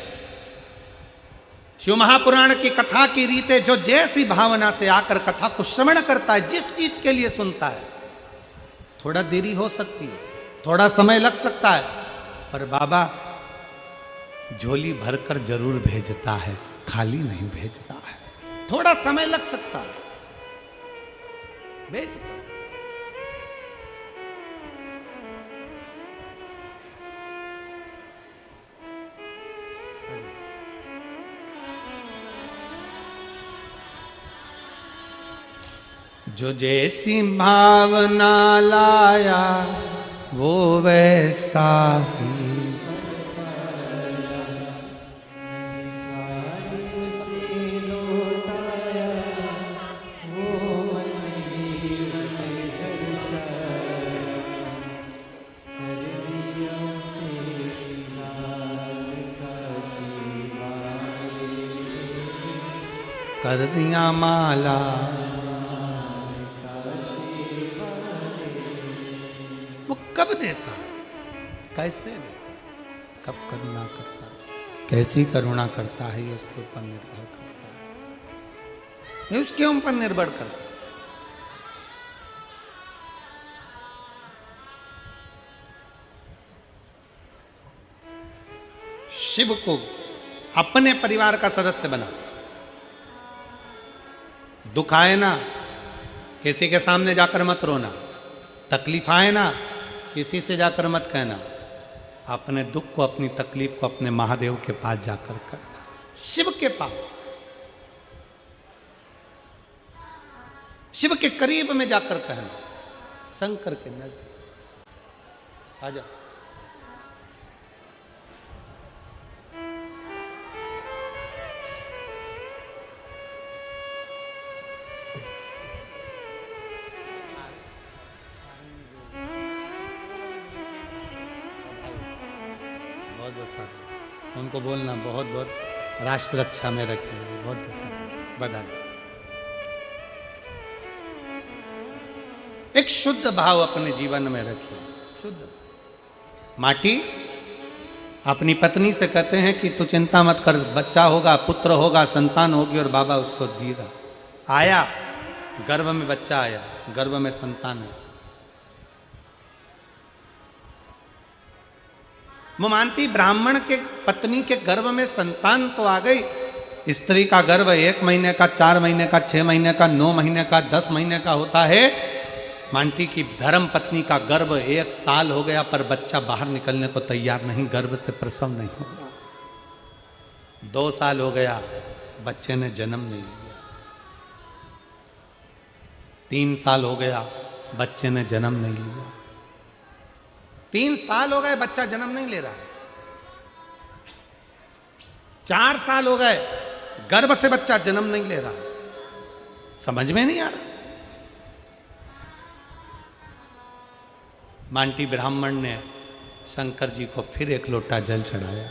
Speaker 1: शिव महापुराण की कथा की रीत है। जो जैसी भावना से आकर कथा को श्रवण करता है, जिस चीज के लिए सुनता है, थोड़ा देरी हो सकती है, थोड़ा समय लग सकता है, पर बाबा झोली भरकर जरूर भेजता है, खाली नहीं भेजता है। थोड़ा समय लग सकता है, भेजता है। जो जैसी भावना लाया वो वैसा ही, कर दिया माला। वो कब देता है, कैसे देता है, कब करुणा करता है, कैसी करुणा करता है, ये उसके ऊपर निर्भर करता है, ये उसके ऊपर निर्भर करता है। शिव को अपने परिवार का सदस्य बना। दुख आए ना, किसी के सामने जाकर मत रोना। तकलीफ आए ना, किसी से जाकर मत कहना। अपने दुख को, अपनी तकलीफ को अपने महादेव के पास जाकर कहना, शिव के पास, शिव के करीब में जाकर कहना, शंकर के नजदीक आ जाओ। बहुत बहुत साधु, उनको बोलना बहुत बहुत राष्ट्र रक्षा में रखेगा, बहुत बहुत साधु, बधाई। एक शुद्ध भाव अपने जीवन में रखिए, शुद्ध। माटी अपनी पत्नी से कहते हैं कि तू चिंता मत कर, बच्चा होगा, पुत्र होगा, संतान होगी, और बाबा उसको देगा। आया, गर्भ में बच्चा आया, गर्भ में संतान है। वो मानती ब्राह्मण के पत्नी के गर्भ में संतान तो आ गई, स्त्री का गर्भ 1 महीने का, 4 महीने का, 6 महीने का, 9 महीने का, 10 महीने का होता है। मानती की धर्म पत्नी का गर्भ 1 साल हो गया पर बच्चा बाहर निकलने को तैयार नहीं, गर्भ से प्रसव नहीं हो रहा। 2 साल हो गया, बच्चे ने जन्म नहीं लिया। 3 साल हो गया, बच्चे ने जन्म नहीं लिया। 3 साल हो गए, बच्चा जन्म नहीं ले रहा है। 4 साल हो गए, गर्भ से बच्चा जन्म नहीं ले रहा है। समझ में नहीं आ रहा। मांटी ब्राह्मण ने शंकर जी को फिर 1 लोटा जल चढ़ाया।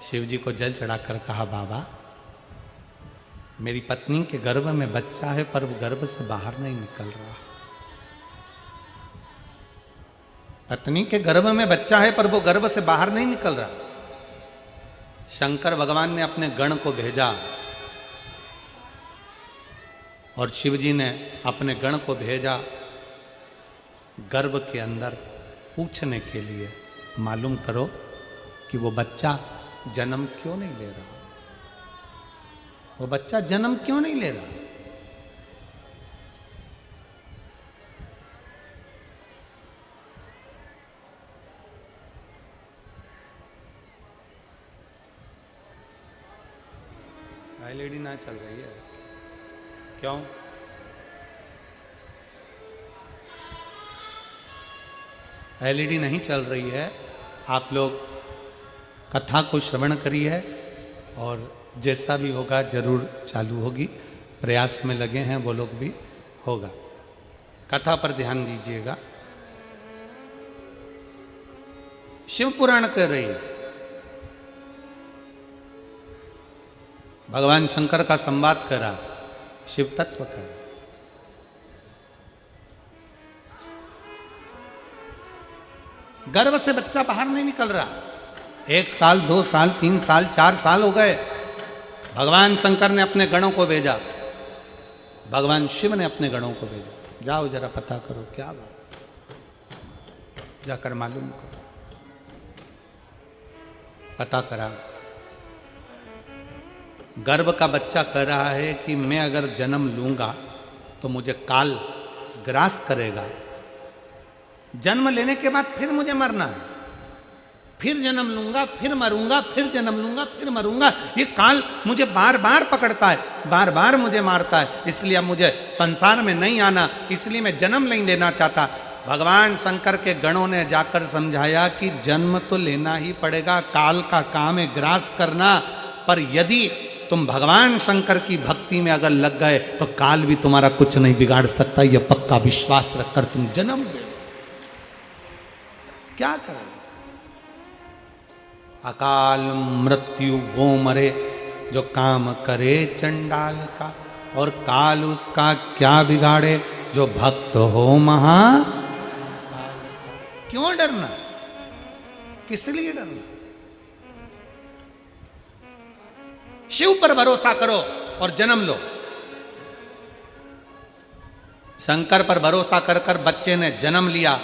Speaker 1: शिव जी को जल चढ़ाकर कहा, बाबा मेरी पत्नी के गर्भ में बच्चा है पर वो गर्भ से बाहर नहीं निकल रहा। पत्नी के गर्भ में बच्चा है पर वो गर्भ से बाहर नहीं निकल रहा। शंकर भगवान ने अपने गण को भेजा और शिव जी ने अपने गण को भेजा गर्भ के अंदर पूछने के लिए, मालूम करो कि वो बच्चा जन्म क्यों नहीं ले रहा, वो बच्चा जन्म क्यों नहीं ले रहा। एलईडी ना चल रही है क्यों? एलईडी नहीं चल रही है। आप लोग कथा को श्रवण करिए और जैसा भी होगा जरूर चालू होगी। प्रयास में लगे हैं वो लोग भी, होगा। कथा पर ध्यान दीजिएगा। शिव पुराण कर रही है। भगवान शंकर का संवाद करा, शिव तत्व करा। गर्भ से बच्चा बाहर नहीं निकल रहा। 1 साल, 2 साल, 3 साल, 4 साल हो गए। भगवान शंकर ने अपने गणों को भेजा, भगवान शिव ने अपने गणों को भेजा, जाओ जरा पता करो क्या बात, जाकर मालूम करो। पता करा, गर्भ का बच्चा कह रहा है कि मैं अगर जन्म लूंगा तो मुझे काल ग्रास करेगा। जन्म लेने के बाद फिर मुझे मरना है, फिर जन्म लूंगा, फिर मरूंगा, फिर जन्म लूंगा, फिर मरूंगा। ये काल मुझे बार बार पकड़ता है, बार बार मुझे मारता है। इसलिए अब मुझे संसार में नहीं आना, इसलिए मैं जन्म नहीं लेना चाहता। भगवान शंकर के गणों ने जाकर समझाया कि जन्म तो लेना ही पड़ेगा, काल का काम है ग्रास करना। पर यदि तुम भगवान शंकर की भक्ति में अगर लग गए तो काल भी तुम्हारा कुछ नहीं बिगाड़ सकता। यह पक्का विश्वास रखकर तुम जन्म ले। क्या करें? अकाल मृत्यु वो मरे जो काम करे चंडाल का, और काल उसका क्या बिगाड़े जो भक्त हो महा। क्यों डरना? किस लिए डरना? शिव पर भरोसा करो और जन्म लो। शंकर पर भरोसा कर कर बच्चे ने जन्म लिया।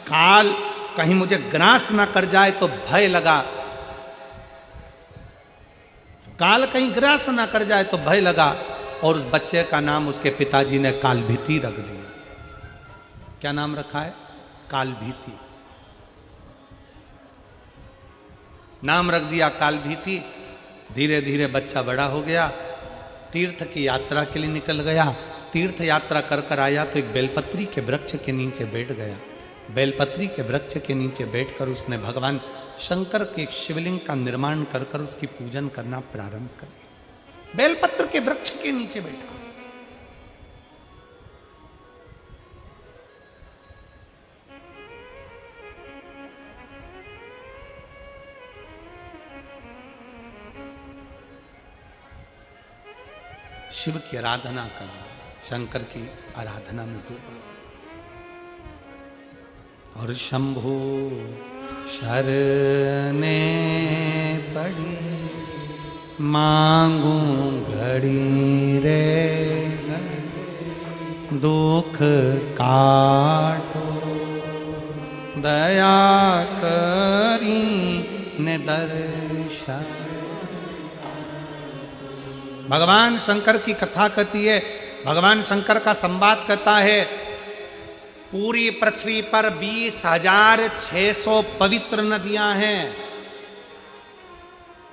Speaker 1: काल कहीं मुझे ग्रास ना कर जाए तो भय लगा, काल कहीं ग्रास ना कर जाए तो भय लगा, और उस बच्चे का नाम उसके पिताजी ने कालभीति रख दिया। क्या नाम रखा है? कालभीति। नाम रख दिया कालभीति। धीरे धीरे बच्चा बड़ा हो गया, तीर्थ की यात्रा के लिए निकल गया। तीर्थ यात्रा कर कर आया तो एक बेलपत्री के वृक्ष के नीचे बैठ गया। बेलपत्री के वृक्ष के नीचे बैठकर उसने भगवान शंकर के एक शिवलिंग का निर्माण कर कर उसकी पूजन करना प्रारंभ कर दिया। बेलपत्र के वृक्ष के नीचे बैठा। शिव की आराधना कर रहा है, शंकर की आराधना में डूबा। और शंभु शरने पड़ी, मांगू घड़ी रे घड़ी, दुख काटो दया करी ने दर्शन। भगवान शंकर की कथा कहती है, भगवान शंकर का संवाद कहता है, पूरी पृथ्वी पर 20,600 पवित्र नदियां हैं।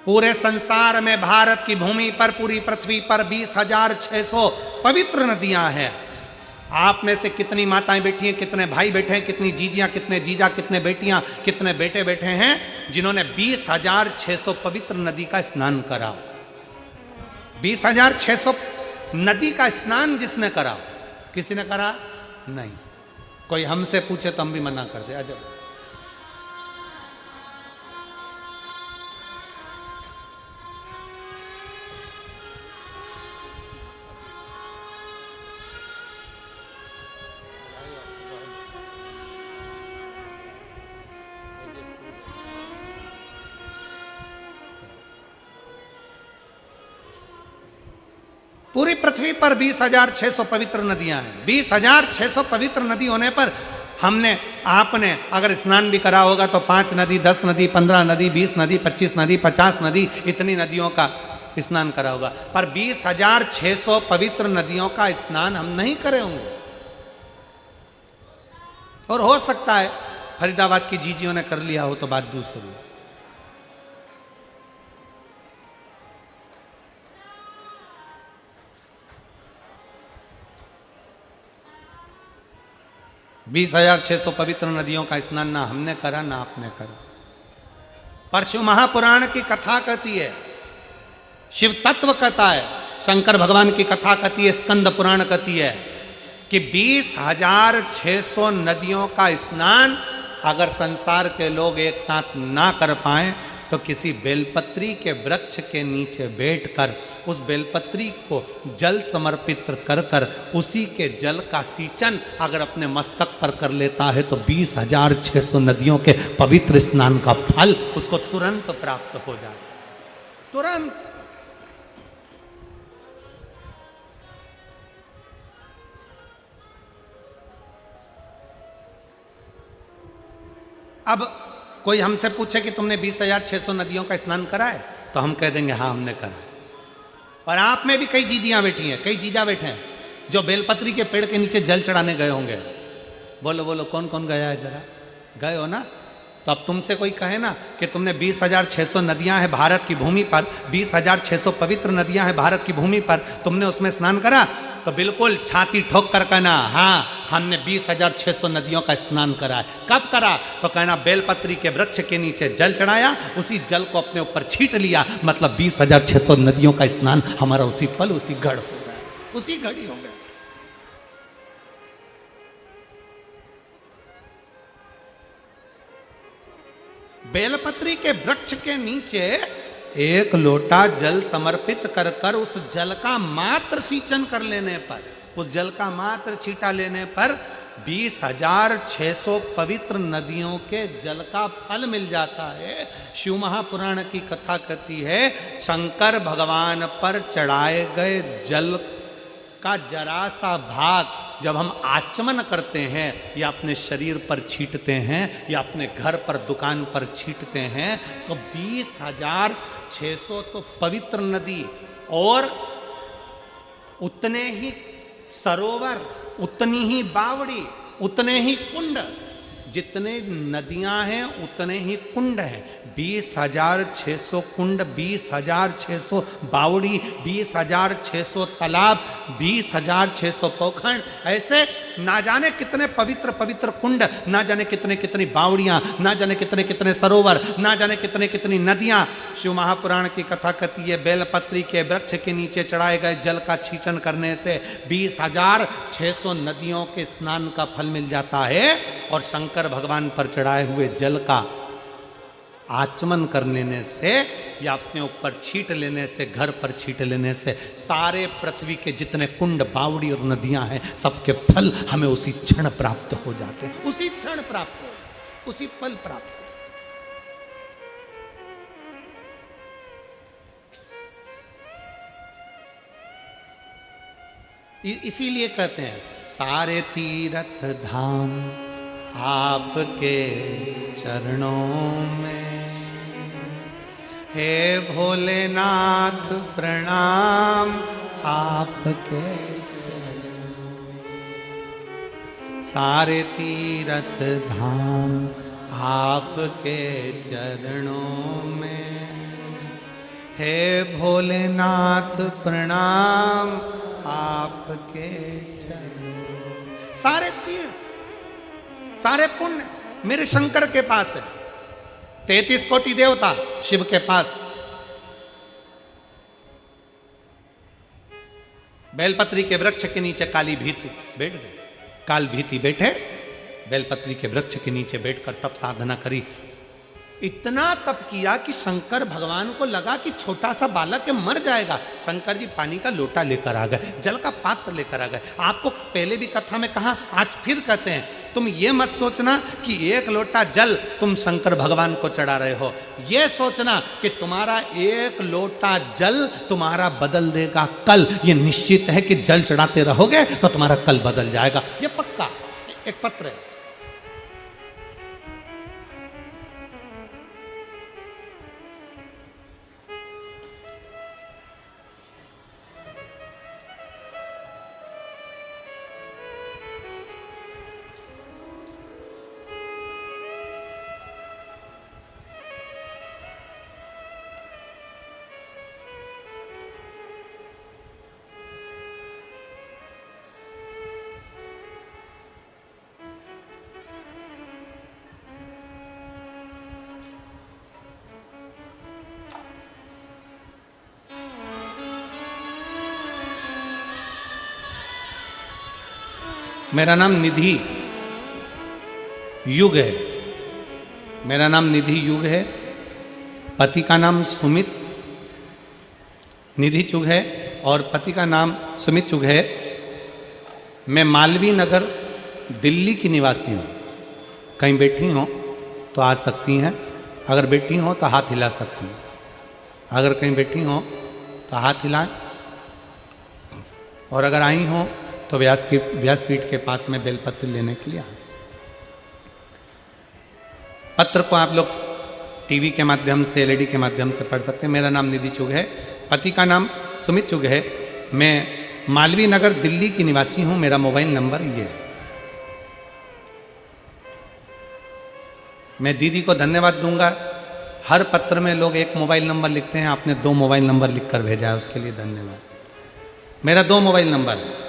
Speaker 1: पूरे संसार में भारत की भूमि पर, पूरी पृथ्वी पर 20,600 पवित्र नदियां हैं। आप में से कितनी माताएं बैठी हैं, कितने भाई बैठे हैं, कितनी जीजियां, कितने जीजा, कितने बेटियां, कितने बेटे बैठे हैं जिन्होंने 20,600 पवित्र नदी का स्नान करा। 20,600 नदी का स्नान जिसने करा, किसी ने करा नहीं। कोई हमसे पूछे तो हम भी मना कर दे। अजब। पूरी पृथ्वी पर 20,600 पवित्र नदियां हैं। 20,600 पवित्र नदी होने पर हमने, आपने अगर स्नान भी करा होगा तो 5 नदी, 10 नदी, 15 नदी, 20 नदी, 25 नदी, 50 नदी, इतनी नदियों का स्नान करा होगा। पर 20,600 पवित्र नदियों का स्नान हम नहीं करे होंगे। और हो सकता है फरीदाबाद की जीजियों ने कर लिया हो तो बात दूसरी। 20,600 पवित्र नदियों का स्नान ना हमने करा ना आपने करा। पर शिव महापुराण की कथा कहती है, शिव तत्व कहता है, शंकर भगवान की कथा कहती है, स्कंद पुराण कहती है कि 20,600 नदियों का स्नान अगर संसार के लोग एक साथ ना कर पाए तो किसी बेलपत्री के वृक्ष के नीचे बैठकर उस बेलपत्री को जल समर्पित कर कर उसी के जल का सींचन अगर अपने मस्तक पर कर लेता है तो 20,600 नदियों के पवित्र स्नान का फल उसको तुरंत प्राप्त हो जाए। तुरंत। अब कोई हमसे पूछे कि तुमने 20,600 नदियों का स्नान करा है तो हम कह देंगे हाँ हमने करा है। और आप में भी कई जीजियां बैठी हैं, कई जीजा बैठे हैं जो बेलपत्री के पेड़ के नीचे जल चढ़ाने गए होंगे। बोलो बोलो कौन कौन गया है, जरा गए हो ना? तो अब तुमसे कोई कहे ना कि तुमने 20,600 नदियां हैं भारत की भूमि पर, 20,600 पवित्र नदियां हैं भारत की भूमि पर, तुमने उसमें स्नान करा? तो बिल्कुल छाती ठोक कर कहना हाँ हमने 20,600 नदियों का स्नान करा है। कब करा? तो कहना बेलपत्री के वृक्ष के नीचे जल चढ़ाया, उसी जल को अपने ऊपर छींट लिया, मतलब 20,600 नदियों का स्नान हमारा उसी पल उसी घड़ हो गया, उसी घड़ी हो गया। बेलपत्री के वृक्ष के नीचे एक लोटा जल समर्पित कर कर उस जल का मात्र सींचन कर लेने पर, उस जल का मात्र छींटा लेने पर 20,600 पवित्र नदियों के जल का फल मिल जाता है। शिव महापुराण की कथा कहती है शंकर भगवान पर चढ़ाए गए जल का जरा सा भाग जब हम आचमन करते हैं या अपने शरीर पर छींटते हैं या अपने घर पर दुकान पर छींटते हैं तो 20,600 तो पवित्र नदी और उतने ही सरोवर, उतनी ही बावड़ी, उतने ही कुंड जितने नदियां हैं उतने ही कुंड हैं। 20,600 कुंड, 20,600 बावड़ी, 20,600 तालाब, 20,600 पोखर, ऐसे ना जाने कितने पवित्र पवित्र कुंड, ना जाने कितने कितनी बावड़ियां, ना जाने कितने कितने सरोवर, ना जाने कितने कितनी नदियां। शिव महापुराण की कथा कहती है बेलपत्री के वृक्ष के नीचे चढ़ाए गए जल का छींचन करने से 20,600 नदियों के स्नान का फल मिल जाता है, और शंकर भगवान पर चढ़ाए हुए जल का आचमन कर लेने से या अपने ऊपर छींट लेने से, घर पर छींट लेने से सारे पृथ्वी के जितने कुंड, बावड़ी और नदियां हैं सबके फल हमें उसी क्षण प्राप्त हो जाते हैं, उसी क्षण प्राप्त हो, उसी पल प्राप्त हो। इसीलिए कहते हैं सारे तीर्थ धाम आपके चरणों में, हे भोलेनाथ प्रणाम आपके चरणों। सारे तीर्थ धाम आपके चरणों में, हे भोलेनाथ प्रणाम आपके चरणों। सारे तीर्थ, सारे पुण्य मेरे शंकर के पास है। 33 कोटि देवता शिव के पास। बेलपत्री के वृक्ष के नीचे काली भीति बैठ गए, काल भीति बैठे बेलपत्री के वृक्ष के नीचे बैठकर तप साधना करी। इतना तप किया कि शंकर भगवान को लगा कि छोटा सा बालक है, मर जाएगा। शंकर जी पानी का लोटा लेकर आ गए, जल का पात्र लेकर आ गए। आपको पहले भी कथा में कहा, आज फिर कहते हैं, तुम ये मत सोचना कि एक लोटा जल तुम शंकर भगवान को चढ़ा रहे हो। ये सोचना कि तुम्हारा एक लोटा जल तुम्हारा बदल देगा कल। ये निश्चित है कि जल चढ़ाते रहोगे तो तुम्हारा कल बदल जाएगा, ये पक्का। एक पत्र है, मेरा नाम निधि युग है। मेरा नाम निधि युग है। पति का नाम सुमित निधि चुग है और पति का नाम सुमित चुग है। मैं मालवीय नगर दिल्ली की निवासी हूँ। कहीं बैठी हो तो आ सकती हैं, अगर बैठी हो तो हाथ हिला सकती हैं। अगर कहीं बैठी हो तो हाथ हिलाएं, और अगर आई हो तो व्यासपीठ के पास में बेलपत्र लेने के लिए आए। पत्र को आप लोग टीवी के माध्यम से, एलईडी के माध्यम से पढ़ सकते हैं। मेरा नाम निधि चुग है, पति का नाम सुमित चुग है। मैं मालवीय नगर दिल्ली की निवासी हूं। मेरा मोबाइल नंबर ये है। मैं दीदी को धन्यवाद दूंगा। हर पत्र में लोग एक मोबाइल नंबर लिखते हैं, आपने 2 मोबाइल नंबर लिखकर भेजा है, उसके लिए धन्यवाद। मेरा 2 मोबाइल नंबर है।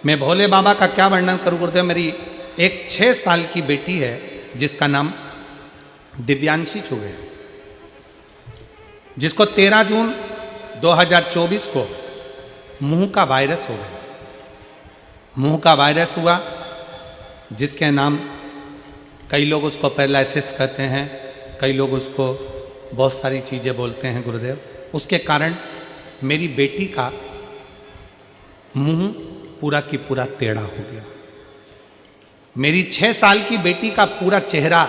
Speaker 1: मैं भोले बाबा का क्या वर्णन करूं गुरुदेव। मेरी एक 6 साल की बेटी है जिसका नाम दिव्यांशी चुग है, जिसको 13 जून 2024 को मुंह का वायरस हो गया। मुंह का वायरस हुआ जिसके नाम, कई लोग उसको पैरालिसिस कहते हैं, कई लोग उसको बहुत सारी चीज़ें बोलते हैं गुरुदेव। उसके कारण मेरी बेटी का मुंह पूरा की पूरा टेढ़ा हो गया। मेरी 6 साल की बेटी का पूरा चेहरा,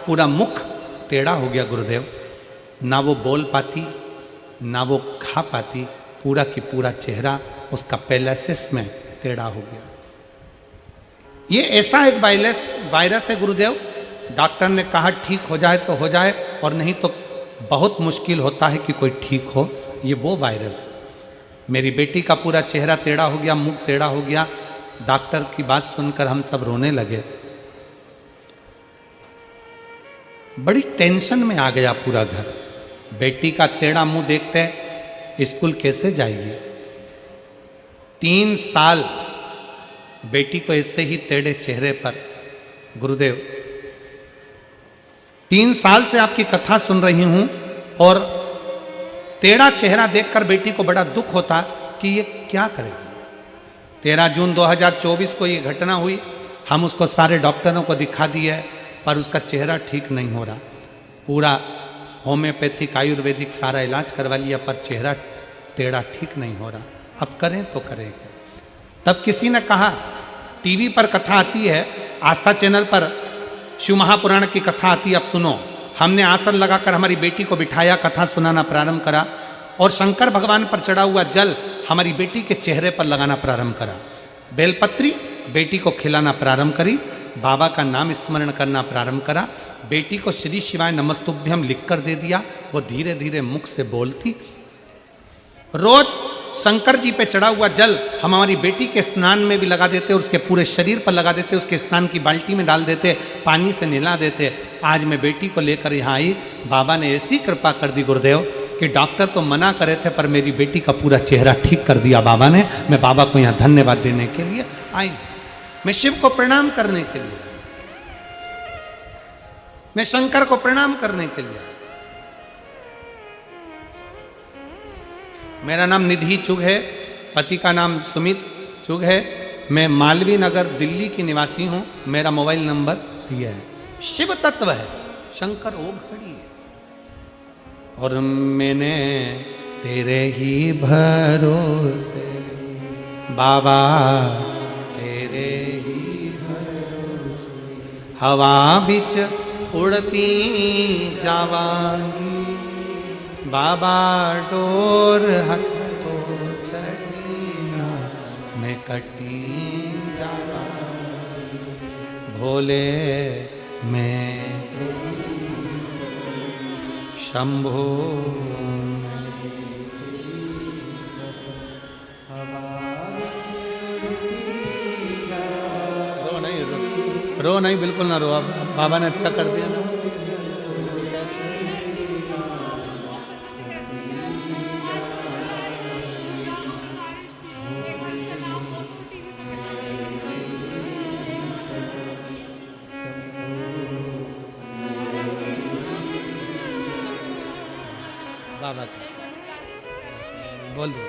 Speaker 1: पूरा मुख टेढ़ा हो गया गुरुदेव। ना वो बोल पाती, ना वो खा पाती। पूरा की पूरा चेहरा उसका पैरालिसिस में टेढ़ा हो गया। ये ऐसा एक वायरस है गुरुदेव, डॉक्टर ने कहा ठीक हो जाए तो हो जाए, और नहीं तो बहुत मुश्किल होता है कि कोई ठीक हो। ये वो वायरस। मेरी बेटी का पूरा चेहरा टेढ़ा हो गया, मुख टेढ़ा हो गया। डॉक्टर की बात सुनकर हम सब रोने लगे। बड़ी टेंशन में आ गया पूरा घर। बेटी का टेढ़ा मुंह देखते स्कूल कैसे जाएगी। 3 साल बेटी को ऐसे ही टेढ़े चेहरे पर, गुरुदेव 3 साल से आपकी कथा सुन रही हूं और टेढ़ा चेहरा देखकर बेटी को बड़ा दुख होता कि ये क्या करेगी। 13 जून 2024 को ये घटना हुई। हम उसको सारे डॉक्टरों को दिखा दिए पर उसका चेहरा ठीक नहीं हो रहा। पूरा होम्योपैथिक आयुर्वेदिक सारा इलाज करवा लिया पर चेहरा टेढ़ा ठीक नहीं हो रहा। अब करें तो करें क्या। तब किसी ने कहा, टीवी पर कथा आती है, आस्था चैनल पर शिव महापुराण की कथा आती है, अब सुनो। हमने आसन लगाकर हमारी बेटी को बिठाया, कथा सुनाना प्रारंभ करा और शंकर भगवान पर चढ़ा हुआ जल हमारी बेटी के चेहरे पर लगाना प्रारंभ करा। बेलपत्री बेटी को खिलाना प्रारंभ करी, बाबा का नाम स्मरण करना प्रारंभ करा। बेटी को श्री शिवाय नमस्तुभ्यम लिखकर दे दिया। वो धीरे धीरे मुख से बोलती। रोज शंकर जी पे चढ़ा हुआ जल हम हमारी बेटी के स्नान में भी लगा देते, उसके पूरे शरीर पर लगा देते, उसके स्नान की बाल्टी में डाल देते, पानी से नहला देते। आज मैं बेटी को लेकर यहाँ आई, बाबा ने ऐसी कृपा कर दी गुरुदेव कि डॉक्टर तो मना करे थे पर मेरी बेटी का पूरा चेहरा ठीक कर दिया बाबा ने। मैं बाबा को यहाँ धन्यवाद देने के लिए आई, मैं शिव को प्रणाम करने के लिए, मैं शंकर को प्रणाम करने के लिए। मेरा नाम निधि चुग है, पति का नाम सुमित चुग है। मैं मालवीय नगर दिल्ली की निवासी हूं। मेरा मोबाइल नंबर यह है। शिव तत्व है, शंकर ओम घड़ी है। और मैंने तेरे ही भरोसे बाबा, तेरे ही भरोसे हवा बिच उड़ती जावांगी। बाबा डोर हथो चढ़ी ना मैं कटी जावांगी। भोले मैं शंभो रो नहीं, बिल्कुल ना रो। अब बाबा ने अच्छा कर दिया ना। बाबा बोल दो।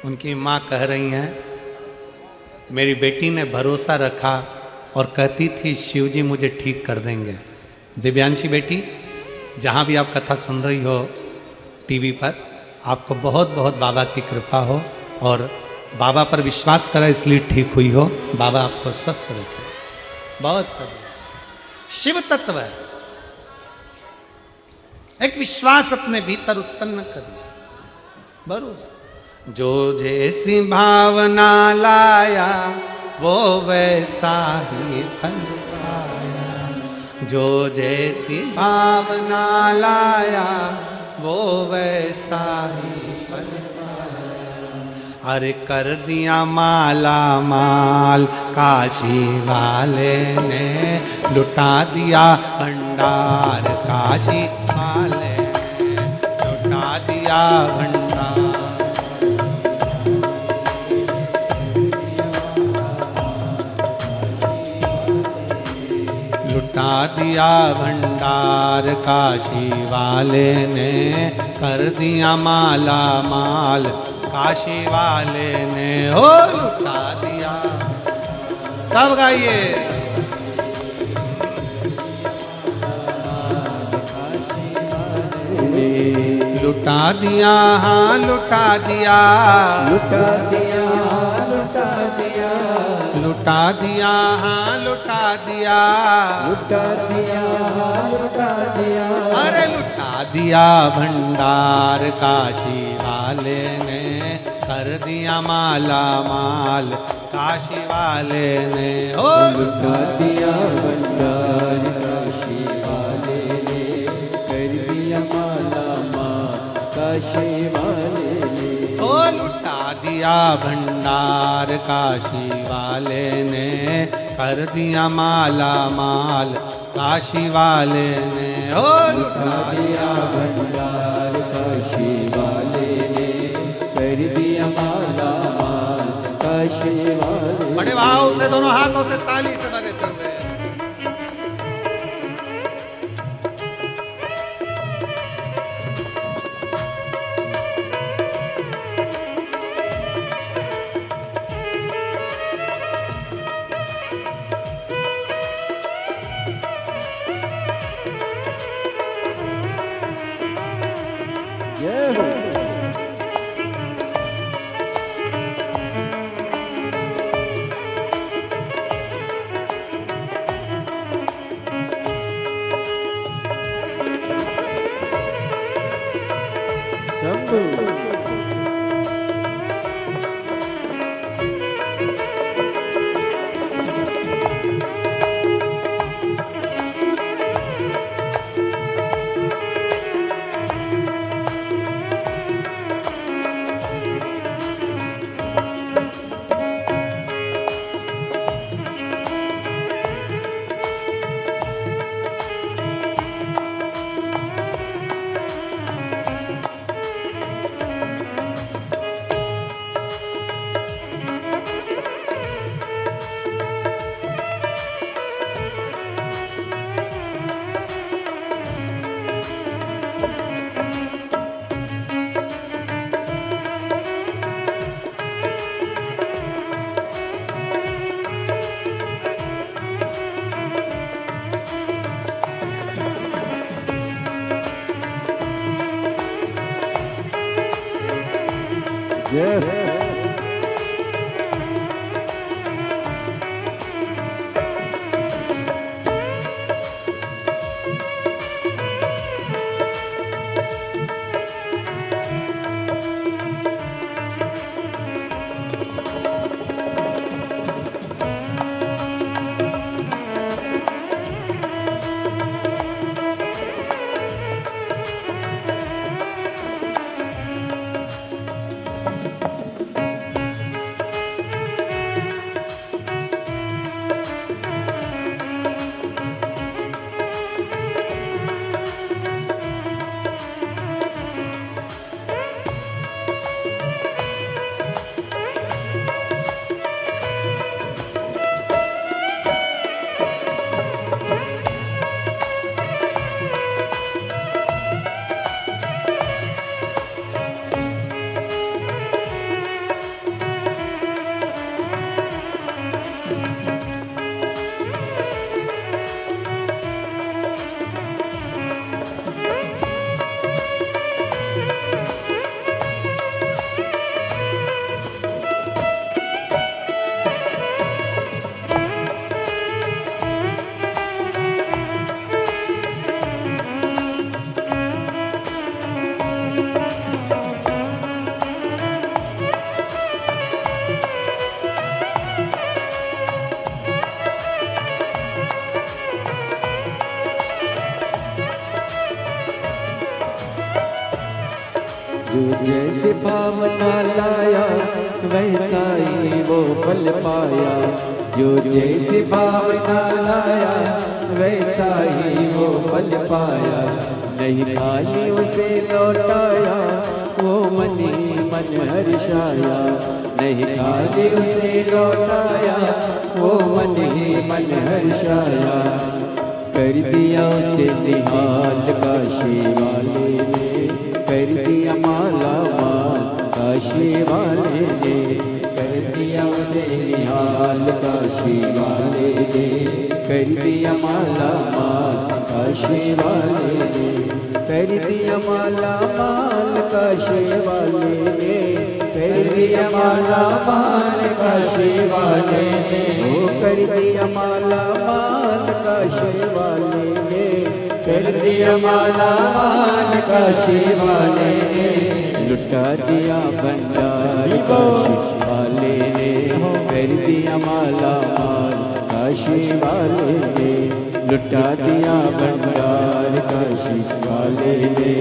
Speaker 1: उनकी माँ कह रही हैं, मेरी बेटी ने भरोसा रखा और कहती थी शिव जी मुझे ठीक कर देंगे। दिव्यांशी बेटी, जहाँ भी आप कथा सुन रही हो टीवी पर, आपको बहुत बहुत बाबा की कृपा हो और बाबा पर विश्वास करा इसलिए ठीक हुई हो। बाबा आपको स्वस्थ रखे। बहुत सब शिव तत्व है। एक विश्वास अपने भीतर उत्पन्न करिए, भरोसा। जो जैसी भावना लाया वो वैसा ही फल पाया। जो जैसी भावना लाया वो वैसा ही फल पाया। अरे कर दिया माला माल काशी वाले ने, लुटा दिया भंडार काशी वाले ने, लुटा दिया भंडार। लुटा दिया भंडार काशी वाले ने, कर दिया माला माल काशी वाले ने, हो लुटा दिया। सब गाइए। लुटा दिया, हाँ लुटा दिया,
Speaker 2: लुटा दिया, लुटा दिया,
Speaker 1: लुटा दिया, हाँ लुटा दिया,
Speaker 2: लुटा दिया, लुटा दिया।
Speaker 1: अरे लुटा दिया भंडार काशी वाले ने, कर दिया माला माल काशी वाले ने, ओ
Speaker 2: लुटा दिया भंडार काशी वाले ने, कर दिया माला माल काशी वाले ने,
Speaker 1: ओ लुटा भंडार काशी वाले ने, कर दिया माला माल काशी वाले ने। ओ
Speaker 2: लुटा दिया भंडार काशी वाले ने, कर दिया माला माल काशी वाले।
Speaker 1: बड़े भाव से दोनों हाथों से ताली से बजाते हुए
Speaker 2: जय हो। शंभू जय हो। जो जैसे भावना लाया वैसा ही वो फल पाया। जो जैसे भावना लाया वैसा ही वो फल पाया। नहीं खाली उसे लौटाया वो मन ही मन हर्षाया। नहीं खाली उसे लौटाया वो मन ही मन हर्षाया। कर दिया उसे निहाल काशी वाले ने, कर दिया माला माल काशी वाले ने। कर दिया उसे निहाल काशी वाले ने, कर दिया माला माल काशी वाले ने। कर दिया माला माल काशी वाले ने, कर दिया माला माल काशी वाले ने। ओ कर दिया माला माल काशी वाले ने, कर दिया माला माल काशी वाले ने। लुटा दिया भंडार काशी वाले ने, कर दिया माला माल काशी वाले ने। लुटा दिया भंडार काशी वाले ने,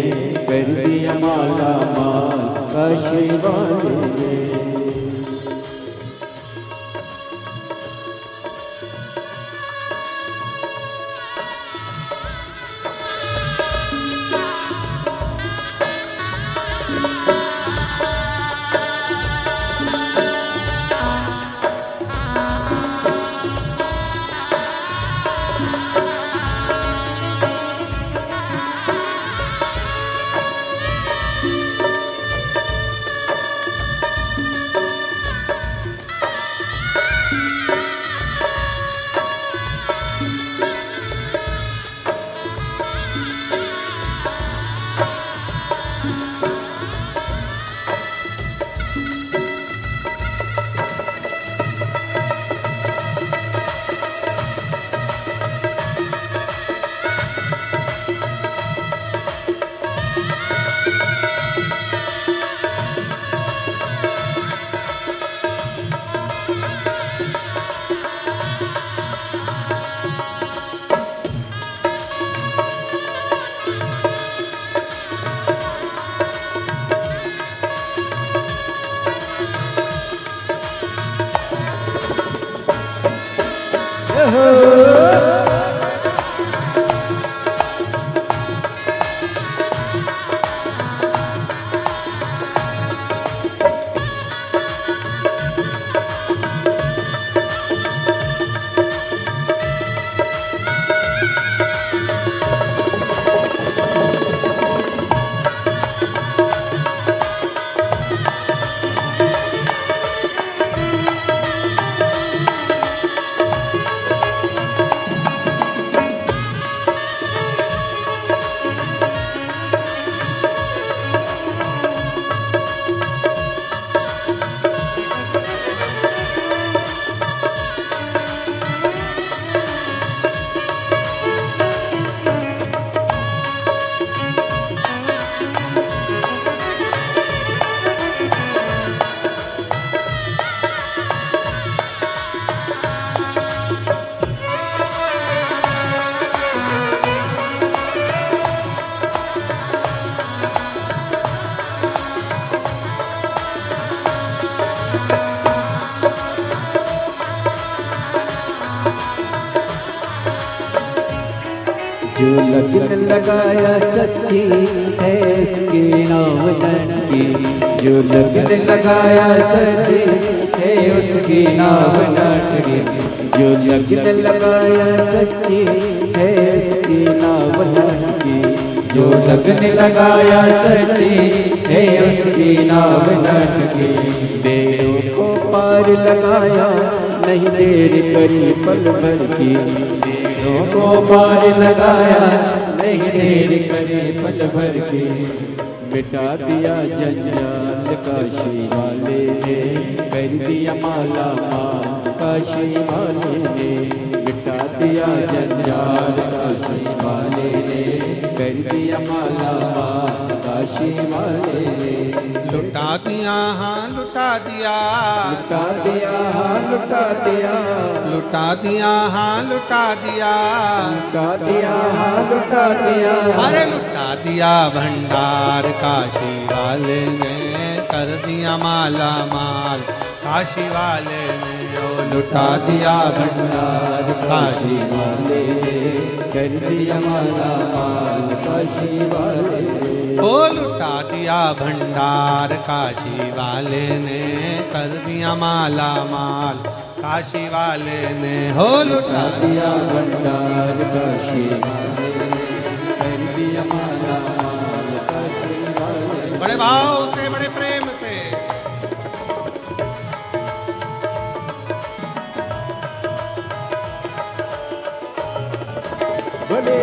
Speaker 2: कर दिया माला माल काशी वाले ने। कहो। जो लगन लगाया सच्ची है इसकी नाव नटकी। जो लगन लगाया सच्ची है उसकी नाव नटकी। जो लगन लगाया सच्ची है इसकी नाव नटकी। जो लगन लगाया सच्ची है उसकी नाव नटकी। बेड़ों को पार लगाया नहीं देर करी पल भर की। को पार लगाया नहीं देर करे पल भर के। मिटा दिया जंजाल काशी वाले ने कर दिया माला माल काशी वाले ने। मिटा दिया जंजाल काशी वाले ने कर दिया माला माल काशी वाले ने।
Speaker 1: लुटा दिया हाँ लुटा दिया,
Speaker 2: लुटा दिया हाँ लुटा दिया,
Speaker 1: लुटा दिया हाँ लुटा दिया,
Speaker 2: लुटा दिया हाँ लुटा दिया।
Speaker 1: अरे लुटा दिया भंडार काशी वाले ने कर दिया माला माल काशी वाले ने। ओ लुटा दिया भंडार काशी
Speaker 2: वाले ने कर दिया माला माल काशी वाले ने।
Speaker 1: ओ लुटा दिया भंडार काशी वाले ने कर दिया माला माल काशी वाले ने। हो लुटा
Speaker 2: दिया भंडार काशी वाले ने कर दिया माला माल काशी वाले ने।
Speaker 1: बड़े भाव से बड़े प्रेम से
Speaker 2: बड़े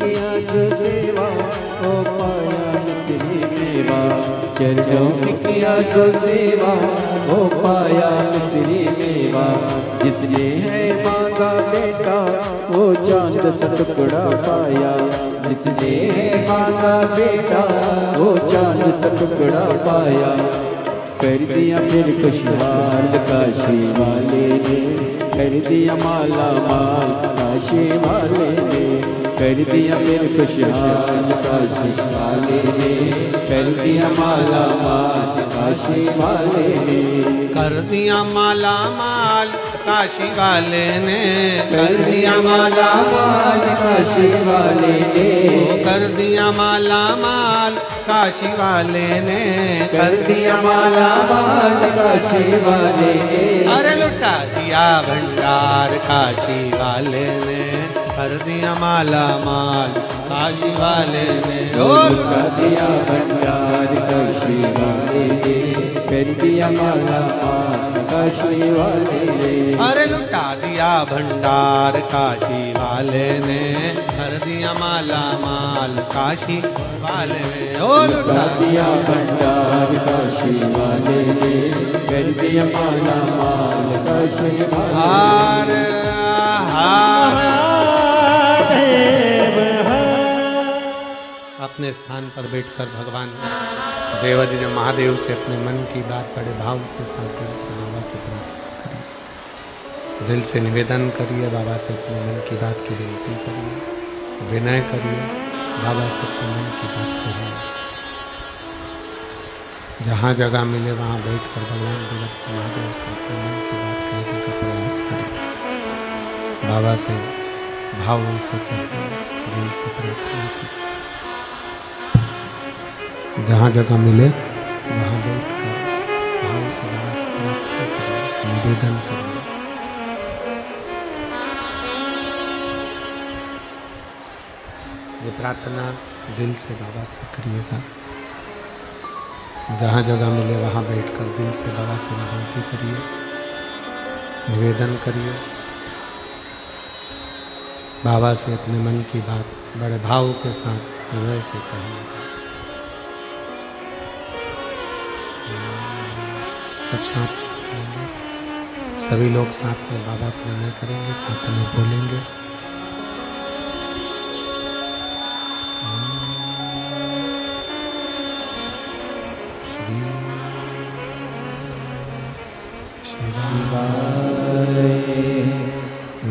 Speaker 2: किया जो सेवा ओ पाया मिश्री मेवा। चरणों की किया जो सेवा ओ पाया मिश्री मेवा। जिसने है मांगा बेटा वो चांद सा टुकड़ा पाया। जिसने है मांगा बेटा वो चांद सा टुकड़ा पाया। कर दिया फिर खुशहाल काशी वाले ने। कर दिया माला माल काशी वाले ने। कर दिया फिर खुशहाल काशी वाले ने। कर दिया माला माल काशी वाले ने।
Speaker 1: कर दिया माला माल काशी वाले ने। कर दिया माला
Speaker 2: माल काशी वाले ने।
Speaker 1: कर दिया माला माल काशी वाले ने।
Speaker 2: कर दिया माला माल काशी वाले ने।
Speaker 1: अरे लुटा दिया भंडार काशी वाले ने। कर दिया माला माल काशी वाले ने।
Speaker 2: लुटा दिया भंडार काशी वाले ने। कर दिया माला माल काशी वाले ने।
Speaker 1: अरे लुटा दिया भंडार काशी वाले ने। कर दिया माला माल काशी वाले ने। ओ
Speaker 2: लुटा दिया भंडार काशी वाले ने। कर दिया माला माल काशी वाले ने।
Speaker 1: अपने स्थान पर बैठकर भगवान देवजी ने महादेव से अपने मन की बात बड़े भाव के साथ दिल से बाबा से प्रार्थना करिए। दिल से निवेदन करिए, बाबा से अपने मन की बात की विनती करिए, विनय करिए, बाबा से अपने मन की बात कहिए। जहाँ जगह मिले वहाँ बैठकर भगवान देवजी महादेव से अपने मन की बात कहने का प्रयास करिए। बाबा से भावों से कहिए, दिल से प्रार्थना करिए। जहाँ जगह मिले वहाँ बैठकर भाव से बाबा से प्रार्थना करिए, निवेदन करिए। ये प्रार्थना दिल से बाबा से करिएगा। जहाँ जगह मिले वहाँ बैठकर दिल से बाबा से विनती करिए, निवेदन करिए। बाबा से अपने मन की बात बड़े भाव के साथ हृदय से कहिए। सब साथ में बोलेंगे, सभी लोग साथ में बाबा से विनय करेंगे, साथ में बोलेंगे। श्री शिवाय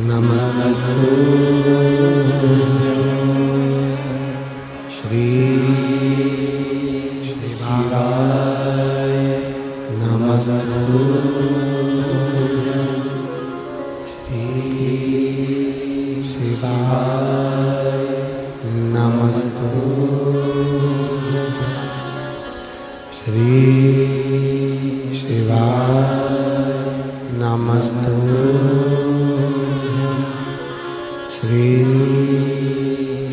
Speaker 1: नमस्तु। श्री शिवाय नमस्तु। श्री शिवाय नमस्तु। श्री शिवाय नमस्तु। श्री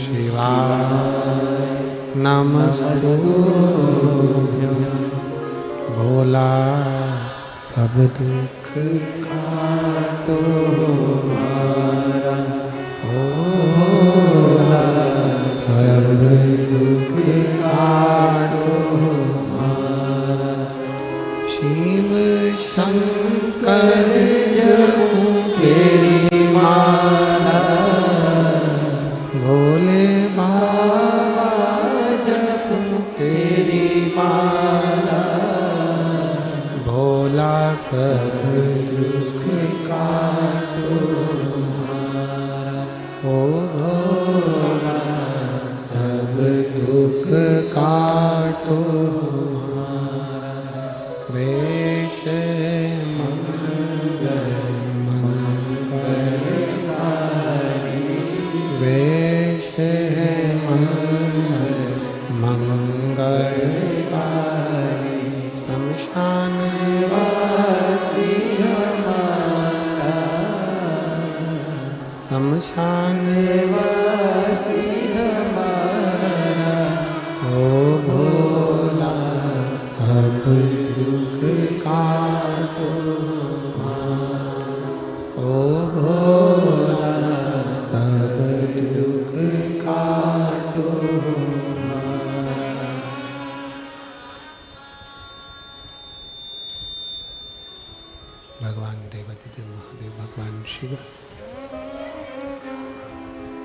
Speaker 1: शिवाय नमस्तु। भोला सब दुख काटो हमारा। भोला सब दुख काटो हमारा। शिव शंकर जपू तेरी माला। भोले बाबा जपू तेरी माला। भोला सब दुख काटो हमारा। ओ भोला सब दुख काटो हमारा। वेश मंगल मंगलकारी। वेश मंगल मंगलकारी। शमशान वासी हमारा। भगवान देवादिदेव महादेव भगवान शिव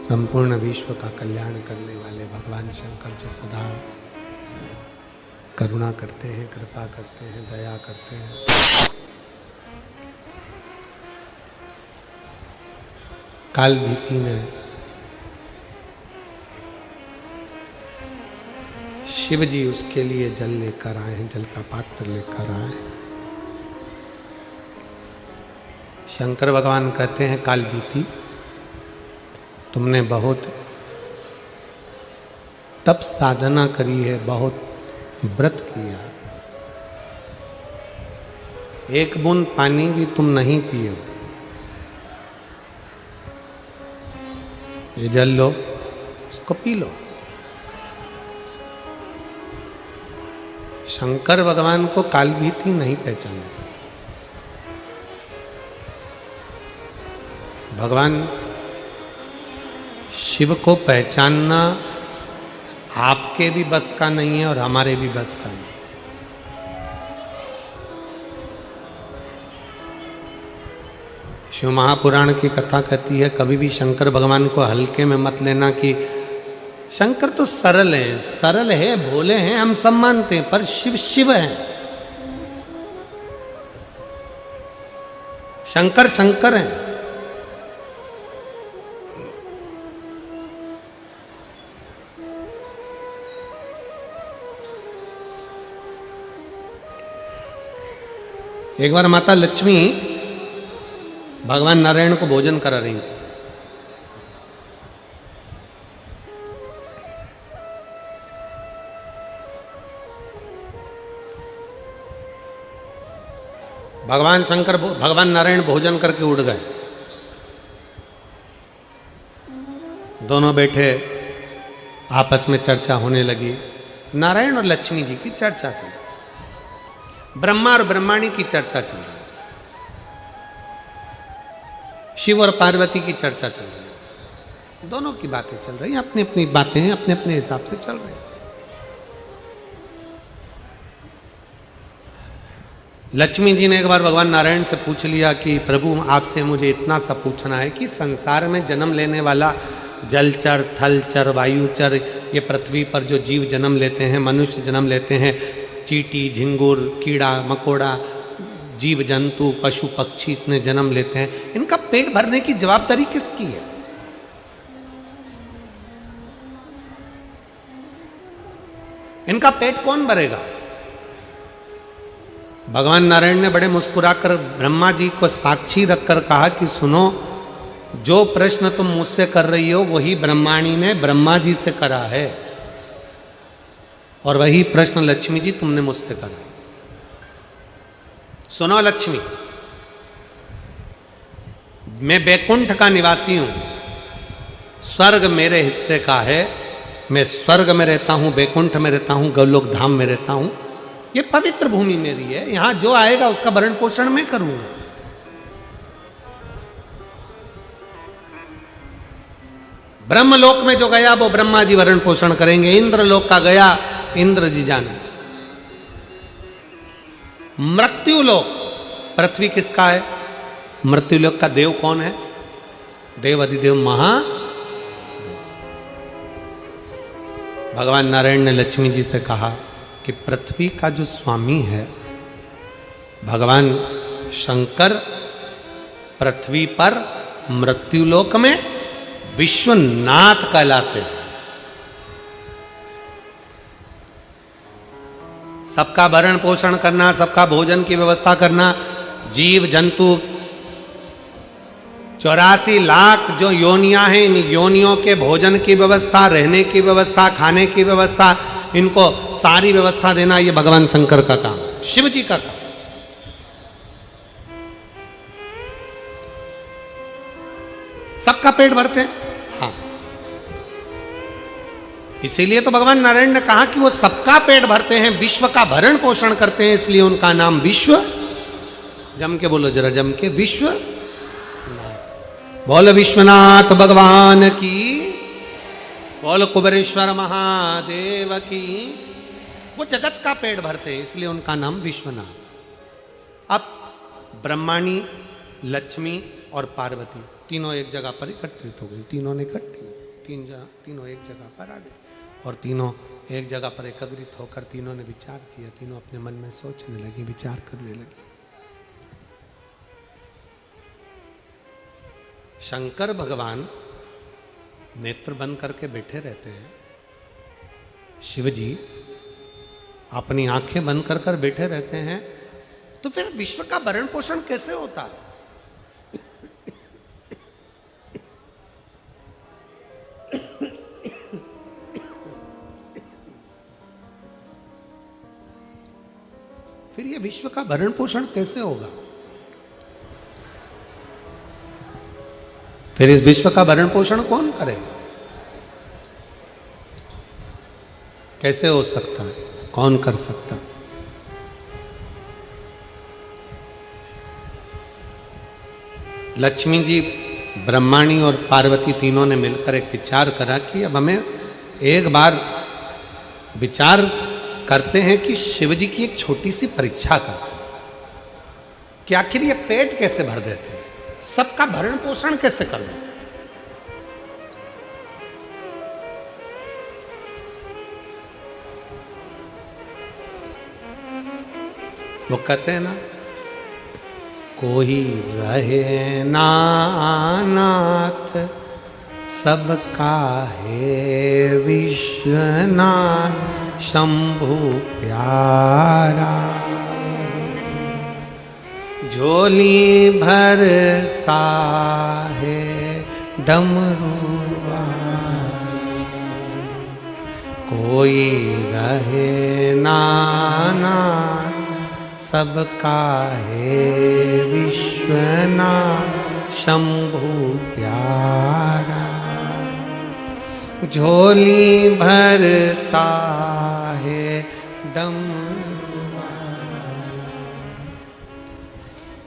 Speaker 1: संपूर्ण विश्व का कल्याण करने वाले भगवान शंकर जो सदा करुणा करते हैं, कृपा करते हैं, दया करते हैं। काल भीति ने शिव जी उसके लिए जल लेकर आए हैं, जल का पात्र लेकर आए हैं। शंकर भगवान कहते हैं काल भीति तुमने बहुत तप साधना करी है, बहुत व्रत किया, एक बूंद पानी भी तुम नहीं पिए, ये जल लो, इसको पी लो। शंकर भगवान को काल भीति नहीं पहचाने। भगवान शिव को पहचानना आपके भी बस का नहीं है और हमारे भी बस का नहीं। शिव महापुराण की कथा कहती है कभी भी शंकर भगवान को हल्के में मत लेना कि शंकर तो सरल है, भोले हैं, हम सब मानते हैं, पर शिव शिव है। शंकर शंकर है। एक बार माता लक्ष्मी भगवान नारायण को भोजन करा रही थी। भगवान नारायण भोजन करके उठ गए। दोनों बैठे आपस में चर्चा होने लगी। नारायण और लक्ष्मी जी की चर्चा चल रही, ब्रह्मा और ब्रह्माणी की चर्चा चल रही, शिव और पार्वती की चर्चा चल रही। दोनों की बातें चल रही, अपनी अपनी बातें हैं, अपने अपने हिसाब से चल रही। लक्ष्मी जी ने एक बार भगवान नारायण से पूछ लिया कि प्रभु आपसे मुझे इतना सा पूछना है कि संसार में जन्म लेने वाला जलचर, थलचर, वायुचर, ये पृथ्वी पर जो जीव जन्म लेते हैं, मनुष्य जन्म लेते हैं, चींटी, झिंगुर, कीड़ा मकोड़ा, जीव जंतु, पशु पक्षी इतने जन्म लेते हैं, इनका पेट भरने की जवाबदारी किसकी है? इनका पेट कौन भरेगा? भगवान नारायण ने बड़े मुस्कुराकर ब्रह्मा जी को साक्षी रखकर कहा कि सुनो, जो प्रश्न तुम मुझसे कर रही हो वही ब्रह्माणी ने ब्रह्मा जी से करा है, और वही प्रश्न लक्ष्मी जी तुमने मुझसे करा। सुनो लक्ष्मी, मैं बैकुंठ का निवासी हूं, स्वर्ग मेरे हिस्से का है, मैं स्वर्ग में रहता हूं, बैकुंठ में रहता हूं, गोलोक धाम में रहता हूं, ये पवित्र भूमि मेरी है, यहां जो आएगा उसका भरण पोषण मैं करूंगा। ब्रह्मलोक में जो गया वो ब्रह्मा जी भरण पोषण करेंगे, इंद्रलोक का गया इंद्र जी जाने। मृत्युलोक, पृथ्वी किसका है? मृत्युलोक का देव कौन है? देव अधिदेव महादेव। भगवान नारायण ने लक्ष्मी जी से कहा कि पृथ्वी का जो स्वामी है भगवान शंकर, पृथ्वी पर मृत्युलोक में विश्वनाथ कहलाते हैं। सबका भरण पोषण करना, सबका भोजन की व्यवस्था करना, जीव जंतु 84 लाख जो योनियां हैं, इन योनियों के भोजन की व्यवस्था, रहने की व्यवस्था, खाने की व्यवस्था, इनको सारी व्यवस्था देना ये भगवान शंकर का काम, शिव जी का काम। सबका पेट भरते हैं, हाँ। इसीलिए तो भगवान नारायण ने कहा कि वो सबका पेट भरते हैं, विश्व का भरण पोषण करते हैं, इसलिए उनका नाम विश्व। जम के बोलो जरा, जम के, विश्व। बोल विश्वनाथ भगवान की, बोल कुबेरेश्वर महादेव की। वो जगत का पेट भरते हैं, इसलिए उनका नाम विश्वनाथ। अब ब्रह्माणी, लक्ष्मी और पार्वती तीनों एक जगह पर एकत्रित हो गई। तीनों ने तीनों एक जगह पर आ गए और तीनों एक जगह पर एकत्रित होकर तीनों ने विचार किया। तीनों अपने मन में सोचने लगी, विचार करने लगी। शंकर भगवान नेत्र बंद करके बैठे रहते हैं, शिव जी अपनी आंखें बंद कर कर बैठे रहते हैं, तो फिर विश्व का भरण पोषण कैसे होता है? फिर ये विश्व का भरण पोषण कैसे होगा? फिर इस विश्व का भरण पोषण कौन करेगा? कैसे हो सकता है? कौन कर सकता है? लक्ष्मी जी, ब्रह्माणी और पार्वती तीनों ने मिलकर एक विचार करा कि अब हमें एक बार विचार करते हैं कि शिव जी की एक छोटी सी परीक्षा करते हैं कि आखिर ये पेट कैसे भर देते हैं, सबका भरण पोषण कैसे कर देते हैं। वो कहते हैं ना, कोई रहे ना नाथ सबका है विश्वनाथ शंभु प्यारा, झोली भरता है डमरुआ, कोई रहे ना नाथ सबका है विश्वनाथ शंभु प्यारा, झोली भरता है डमरुआ,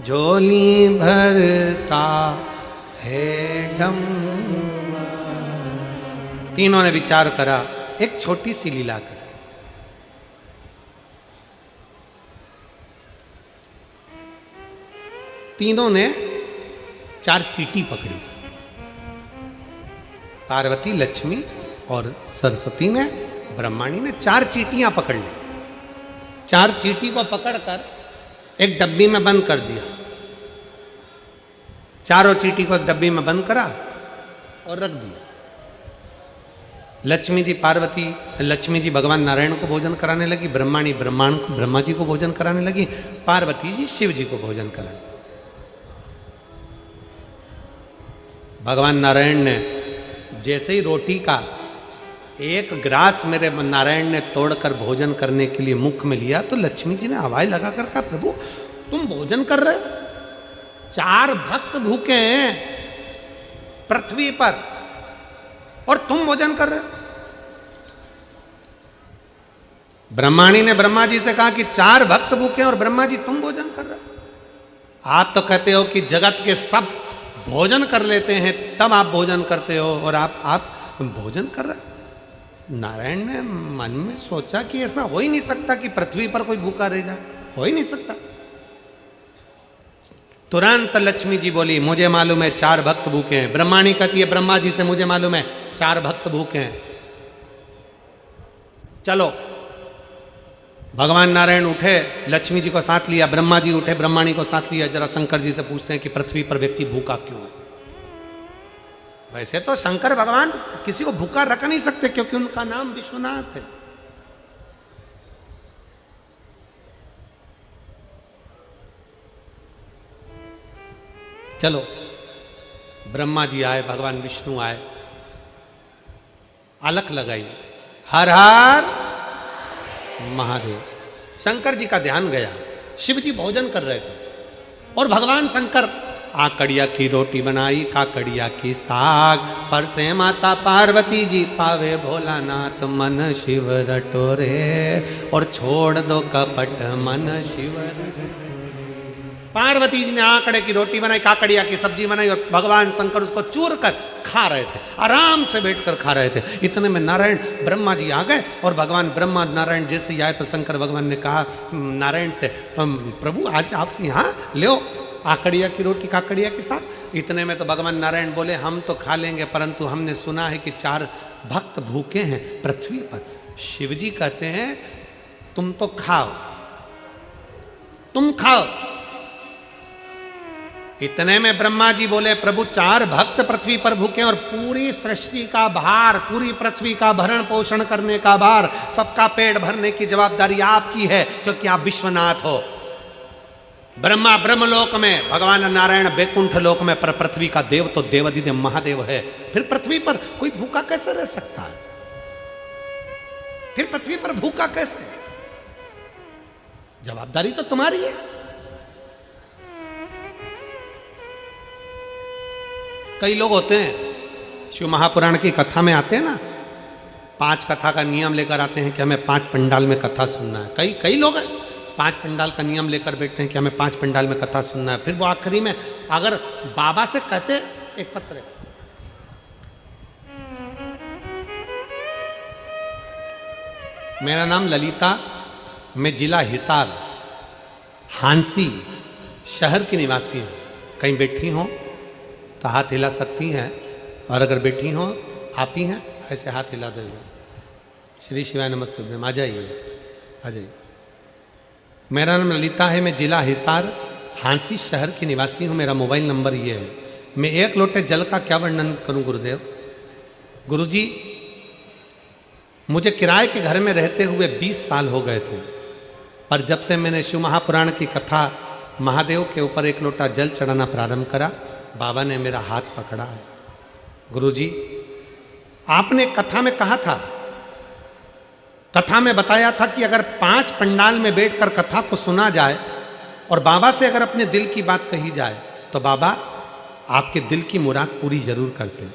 Speaker 1: झोली भरता है डमरुआ। तीनों ने विचार करा, एक छोटी सी लीला करी। तीनों ने 4 चींटी पकड़ी, पार्वती, लक्ष्मी और सरस्वती ने, ब्रह्माणी ने 4 चींटियां पकड़ ली। 4 चींटी को पकड़कर एक डब्बी में बंद कर दिया। चारों चींटी को एक डब्बी में बंद करा और रख दिया। लक्ष्मी जी भगवान नारायण को भोजन कराने लगी, ब्रह्माणी ब्रह्मा जी को भोजन कराने लगी, पार्वती जी शिव जी को भोजन कराने। भगवान नारायण ने जैसे ही रोटी का एक ग्रास मेरे नारायण ने तोड़कर भोजन करने के लिए मुख में लिया, तो लक्ष्मी जी ने आवाज लगाकर कहा, प्रभु तुम भोजन कर रहे हो? 4 भक्त भूखे हैं पृथ्वी पर और तुम भोजन कर रहे हो? ब्रह्माणी ने ब्रह्मा जी से कहा कि 4 भक्त भूखे हैं और ब्रह्मा जी तुम भोजन कर रहे हो? आप तो कहते हो कि जगत के सब भोजन कर लेते हैं तब आप भोजन करते हो और आप भोजन कर रहे हो। नारायण ने मन में सोचा कि ऐसा हो ही नहीं सकता कि पृथ्वी पर कोई भूखा रह जाए, हो ही नहीं सकता। तुरंत लक्ष्मी जी बोली, मुझे मालूम है 4 भक्त भूखे हैं। ब्रह्माणी कहती है ब्रह्मा जी से, मुझे मालूम है 4 भक्त भूखे हैं, चलो। भगवान नारायण उठे, लक्ष्मी जी को साथ लिया, ब्रह्मा जी उठे, ब्रह्माणी को साथ लिया। जरा शंकर जी से पूछते हैं कि पृथ्वी पर व्यक्ति भूखा क्यों है? वैसे तो शंकर भगवान किसी को भूखा रख नहीं सकते क्योंकि उनका नाम विश्वनाथ है। चलो, ब्रह्मा जी आए, भगवान विष्णु आए, अलख लगाई, हर हर महादेव। शंकर जी का ध्यान गया, शिव जी भोजन कर रहे थे और भगवान शंकर आकड़िया की रोटी बनाई, काकड़िया की साग, पर से माता पार्वती जी पावे भोलानाथ मन शिव रटोरे, और छोड़ दो कपट मन शिव। पार्वती जी ने आकड़े की रोटी बनाई, काकड़िया की सब्जी बनाई और भगवान शंकर उसको चूर कर खा रहे थे, आराम से बैठकर खा रहे थे। इतने में नारायण ब्रह्मा जी आ गए और भगवान ब्रह्मा नारायण जैसे ही आए तो शंकर भगवान ने कहा नारायण से, प्रभु आज आप यहाँ ले आकड़िया की रोटी काकड़िया के साथ। इतने में तो भगवान नारायण बोले हम तो खा लेंगे, परंतु हमने सुना है कि 4 भक्त भूखे हैं पृथ्वी पर। शिव जी कहते हैं तुम तो खाओ, तुम खाओ। इतने में ब्रह्मा जी बोले प्रभु 4 भक्त पृथ्वी पर भूखे और पूरी सृष्टि का भार, पूरी पृथ्वी का भरण पोषण करने का भार, सबका पेट भरने की जवाबदारी आपकी है, क्योंकि आप विश्वनाथ हो। ब्रह्मा ब्रह्मलोक में, भगवान नारायण बैकुंठ लोक में, पर पृथ्वी का देव तो देवाधिदेव महादेव है। फिर पृथ्वी पर कोई भूखा कैसे रह सकता है? फिर पृथ्वी पर भूखा कैसे? जवाबदारी तो तुम्हारी है। कई लोग होते हैं शिव महापुराण की कथा में आते हैं ना, 5 कथा का नियम लेकर आते हैं कि हमें 5 पंडाल में कथा सुनना है। कई लोग हैं 5 पंडाल का नियम लेकर बैठते हैं कि हमें 5 पंडाल में कथा सुनना है। फिर वो आखिरी में अगर बाबा से कहते एक पत्र, मेरा नाम ललिता, मैं जिला हिसार हांसी शहर की निवासी हूँ, कहीं बैठी हो तो हाथ हिला सकती हैं, और अगर बैठी हो आप ही हैं ऐसे हाथ हिला देंगे। श्री शिवाय नमस्तुभ्यम। आ जाइए, आ जाइए। मेरा नाम ललिता है, मैं जिला हिसार हांसी शहर की निवासी हूँ। मेरा मोबाइल नंबर ये है। मैं 1 लोटे जल का क्या वर्णन करूँ गुरुदेव? गुरुजी, मुझे किराए के घर में रहते हुए 20 साल हो गए थे, पर जब से मैंने शिव महापुराण की कथा महादेव के ऊपर 1 लोटा जल चढ़ाना प्रारंभ करा, बाबा ने मेरा हाथ पकड़ा है। गुरुजी, आपने कथा में कहा था, कथा में बताया था कि अगर 5 पंडाल में बैठकर कथा को सुना जाए और बाबा से अगर अपने दिल की बात कही जाए तो बाबा आपके दिल की मुराद पूरी जरूर करते।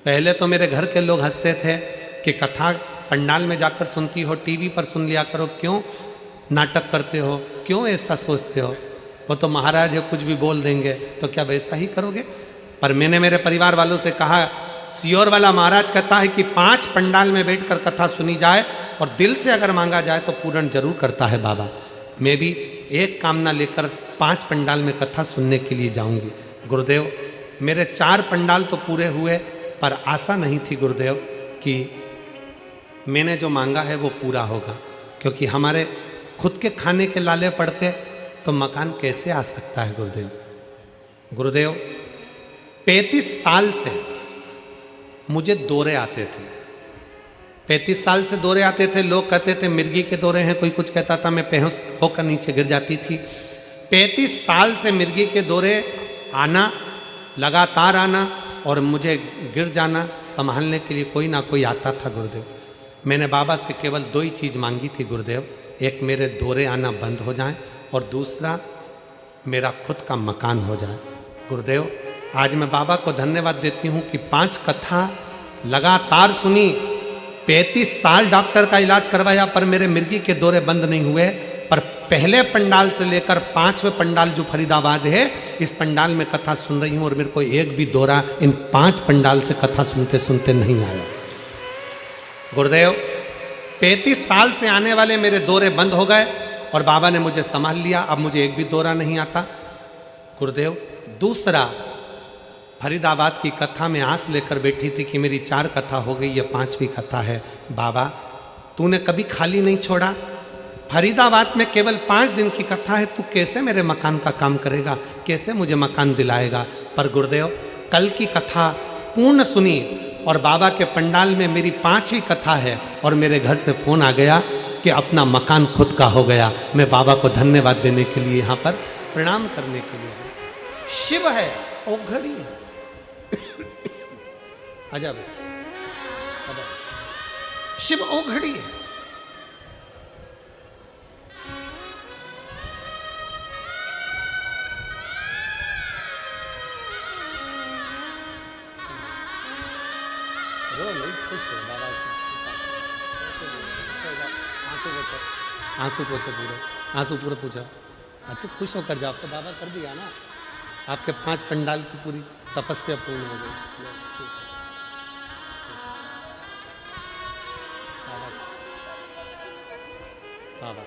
Speaker 1: पहले तो मेरे घर के लोग हंसते थे कि कथा पंडाल में जाकर सुनती हो, टीवी पर सुन लिया करो, क्यों नाटक करते हो, क्यों ऐसा सोचते हो, वो तो महाराज है कुछ भी बोल देंगे, तो क्या वैसा ही करोगे? पर मैंने मेरे परिवार वालों से कहा, सियोर वाला महाराज कहता है कि 5 पंडाल में बैठकर कथा सुनी जाए और दिल से अगर मांगा जाए तो पूर्ण जरूर करता है बाबा। मैं भी एक कामना लेकर 5 पंडाल में कथा सुनने के लिए जाऊंगी। गुरुदेव, मेरे 4 पंडाल तो पूरे हुए, पर आशा नहीं थी गुरुदेव कि मैंने जो मांगा है वो पूरा होगा, क्योंकि हमारे खुद के खाने के लाले पड़ते तो मकान कैसे आ सकता है गुरुदेव? गुरुदेव, 35 साल से मुझे दौरे आते थे, 35 साल से दौरे आते थे। लोग कहते थे मिर्गी के दौरे हैं, कोई कुछ कहता था, मैं बेहोश होकर नीचे गिर जाती थी। 35 साल से मिर्गी के दौरे आना, लगातार आना, और मुझे गिर जाना, संभालने के लिए कोई ना कोई आता था गुरुदेव। मैंने बाबा से केवल 2 ही चीज़ मांगी थी गुरुदेव, एक मेरे दौरे आना बंद हो जाए और दूसरा मेरा खुद का मकान हो जाए। गुरुदेव, आज मैं बाबा को धन्यवाद देती हूँ कि 5 कथा लगातार सुनी, 35 साल डॉक्टर का इलाज करवाया, पर मेरे मिर्गी के दौरे बंद नहीं हुए। पर पहले पंडाल से लेकर 5वें पंडाल जो फरीदाबाद है, इस पंडाल में कथा सुन रही हूँ और मेरे को एक भी दौरा इन 5 पंडाल से कथा सुनते सुनते नहीं आया। गुरुदेव, 35 साल से आने वाले मेरे दौरे बंद हो गए और बाबा ने मुझे संभाल लिया, अब मुझे एक भी दौरा नहीं आता। गुरुदेव, दूसरा, फरीदाबाद की कथा में आस लेकर बैठी थी कि मेरी 4 कथा हो गई, ये 5वीं कथा है। बाबा, तूने कभी खाली नहीं छोड़ा, फरीदाबाद में केवल 5 दिन की कथा है, तू कैसे मेरे मकान का काम करेगा, कैसे मुझे मकान दिलाएगा? पर गुरुदेव, कल की कथा पूर्ण सुनी और बाबा के पंडाल में मेरी 5वीं कथा है और मेरे घर से फ़ोन आ गया कि अपना मकान खुद का हो गया। मैं बाबा को धन्यवाद देने के लिए यहाँ पर प्रणाम करने के लिए हूँ। शिव है, ओघड़ी है। आजा बेटा, शिव ओघड़ी है। रो नहीं, खुश हो बाबा की। आंसू पोछो पूरे, आंसू पूरे पूछा। अच्छा, खुश होकर जाओ, तो बाबा कर दिया ना, आपके 5 पंडाल की पूरी तपस्या पूर्ण हो गई। बाबा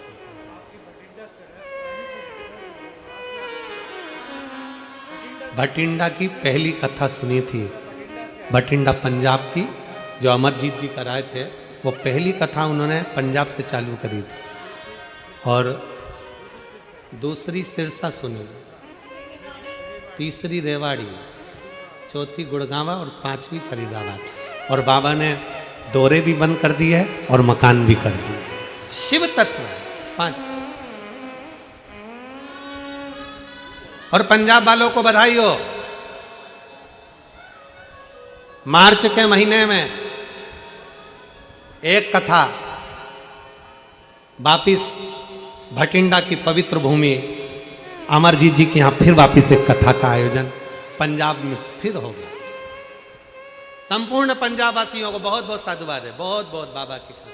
Speaker 1: भटिंडा की पहली कथा सुनी थी, भटिंडा पंजाब की, जो अमरजीत जी कराए थे, वो पहली कथा उन्होंने पंजाब से चालू करी थी। और दूसरी सिरसा सुनी, तीसरी रेवाड़ी, चौथी गुड़गांवा और पांचवी फरीदाबाद। और बाबा ने दौरे भी बंद कर दिए और मकान भी कर दिए। शिव तत्व है 5। और पंजाब वालों को बधाई हो, मार्च के महीने में एक कथा वापिस भटिंडा की पवित्र भूमि अमरजीत जी के यहां फिर वापिस एक कथा का आयोजन पंजाब में फिर हो गया। संपूर्ण पंजाब वासियों को बहुत बहुत साधुवाद है, बहुत बहुत बाबा की कृपा।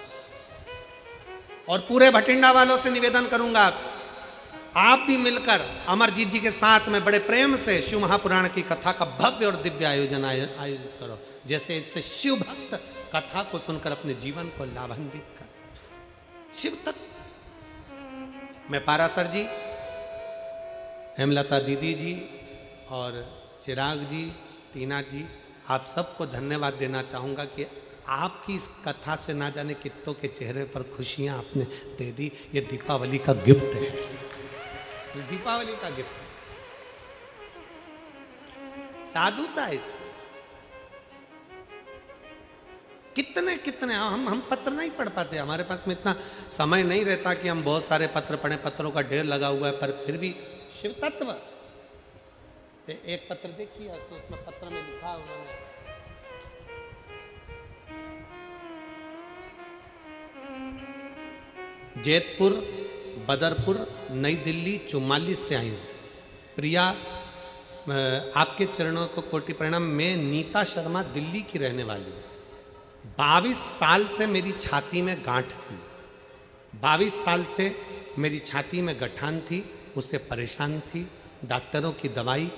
Speaker 1: और पूरे भटिंडा वालों से निवेदन करूंगा, आप भी मिलकर अमरजीत जी के साथ में बड़े प्रेम से शिव महापुराण की कथा का भव्य और दिव्य आयोजन आयोजित करो, जैसे इससे शिव भक्त कथा को सुनकर अपने जीवन को लाभान्वित कर। शिव तत्व मैं पारासर जी, हेमलता दीदी जी और चिराग जी, टीना जी, आप सबको धन्यवाद देना चाहूँगा कि आपकी इस कथा से ना जाने कितनों के चेहरे पर खुशियाँ आपने दे दी। ये दीपावली का गिफ्ट है, ये दीपावली का गिफ्ट है, साधुता है इसमें। कितने कितने हम पत्र नहीं पढ़ पाते, हमारे पास में इतना समय नहीं रहता कि हम बहुत सारे पत्र पढ़ें, पत्रों का ढेर लगा हुआ है, पर फिर भी शिव तत्व। एक पत्र देखिए, तो उसमें पत्र में लिखा उन्होंने, जैतपुर, बदरपुर, नई दिल्ली 44 से आई हूँ। प्रिया, आपके चरणों को कोटि प्रणाम। मैं नीता शर्मा दिल्ली की रहने वाली हूँ। 22 साल से मेरी छाती में गांठ थी, 22 साल से मेरी छाती में गठान थी, उससे परेशान थी। डॉक्टरों की दवाई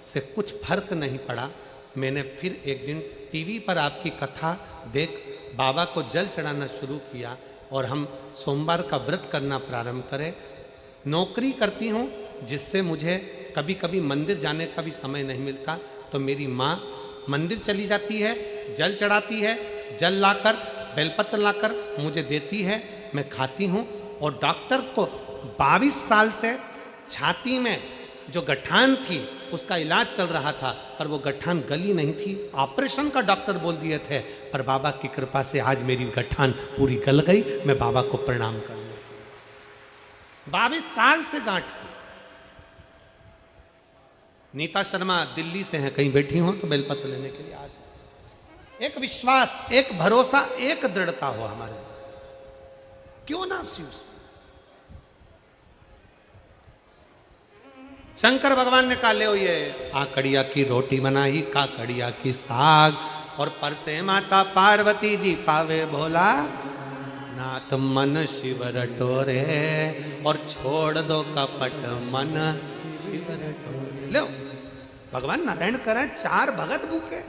Speaker 1: से कुछ फर्क नहीं पड़ा। मैंने फिर एक दिन टीवी पर आपकी कथा देख बाबा को जल चढ़ाना शुरू किया और हम सोमवार का व्रत करना प्रारंभ करें। नौकरी करती हूँ, जिससे मुझे कभी कभी मंदिर जाने का भी समय नहीं मिलता, तो मेरी माँ मंदिर चली जाती है, जल चढ़ाती है, जल लाकर, बेलपत्र लाकर मुझे देती है, मैं खाती हूँ। और डॉक्टर को 22 साल से छाती में जो गठान थी उसका इलाज चल रहा था, पर वो गठान गली नहीं थी। ऑपरेशन का डॉक्टर बोल दिए थे, पर बाबा की कृपा से आज मेरी गठान पूरी गल गई। मैं बाबा को प्रणाम करने, 22 साल से गांठ थी। नीता शर्मा दिल्ली से हैं, कहीं बैठी हो तो बेलपत्र लेने के लिए आज। एक विश्वास, एक भरोसा, एक दृढ़ता हो हमारे, क्यों ना शिव। शंकर भगवान ने कहा, ले ये काकड़िया की रोटी बनाई, काकड़िया की साग, और पर से माता पार्वती जी पावे भोला नाथ मन शिव रटोरे, और छोड़ दो कपट मन शिव रटोरे। लो, भगवान नारायण करे 4 भगत भूखे,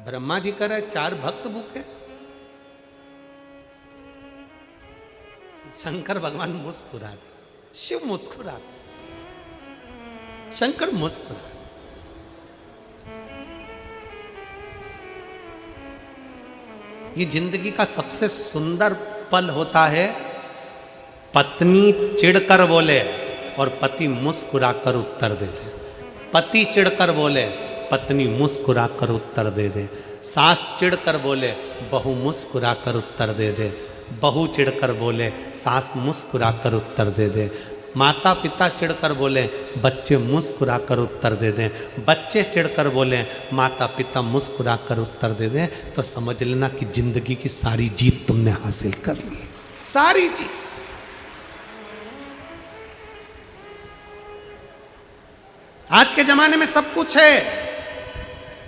Speaker 1: ब्रह्मा जी करे 4 भक्त भूखे। शंकर भगवान मुस्कुराते, शिव मुस्कुराते, शंकर मुस्कुरा। ये जिंदगी का सबसे सुंदर पल होता है, पत्नी चिढ़कर बोले और पति मुस्कुरा कर उत्तर दे दे। पति चिढ़कर बोले, पत्नी मुस्कुरा कर उत्तर दे दे। सास चिढ़कर बोले, बहू मुस्कुरा कर उत्तर दे दे। बहू चिढ़कर बोले, सास मुस्कुरा कर उत्तर दे दे। माता पिता चिढ़कर बोले, बच्चे मुस्कुरा कर उत्तर दे दें। बच्चे चिढ़कर बोले, माता पिता मुस्कुरा कर उत्तर दे दें। तो समझ लेना कि जिंदगी की सारी जीत तुमने हासिल कर ली, सारी जीत। आज के जमाने में सब कुछ है,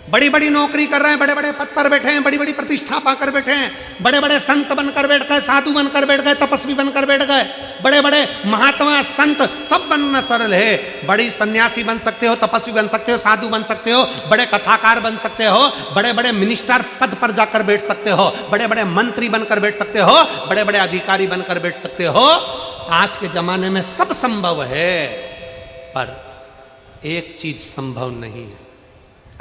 Speaker 1: बड़ी बड़ी नौकरी कर रहे हैं, बड़े बड़े पद पर बैठे हैं, बड़ी बड़ी प्रतिष्ठा पाकर बैठे हैं, बड़े बड़े संत बनकर बैठ गए, साधु बनकर बैठ गए, तपस्वी बनकर बैठ गए, बड़े बड़े महात्मा संत सब बनना सरल है। बड़ी सन्यासी बन सकते हो, तपस्वी बन सकते हो, साधु बन सकते हो, बड़े कथाकार बन सकते हो, बड़े बड़े मिनिस्टर पद पर जाकर बैठ सकते हो, बड़े बड़े मंत्री बनकर बैठ सकते हो, बड़े बड़े अधिकारी बनकर बैठ सकते हो। आज के जमाने में सब संभव है, पर एक चीज संभव नहीं है।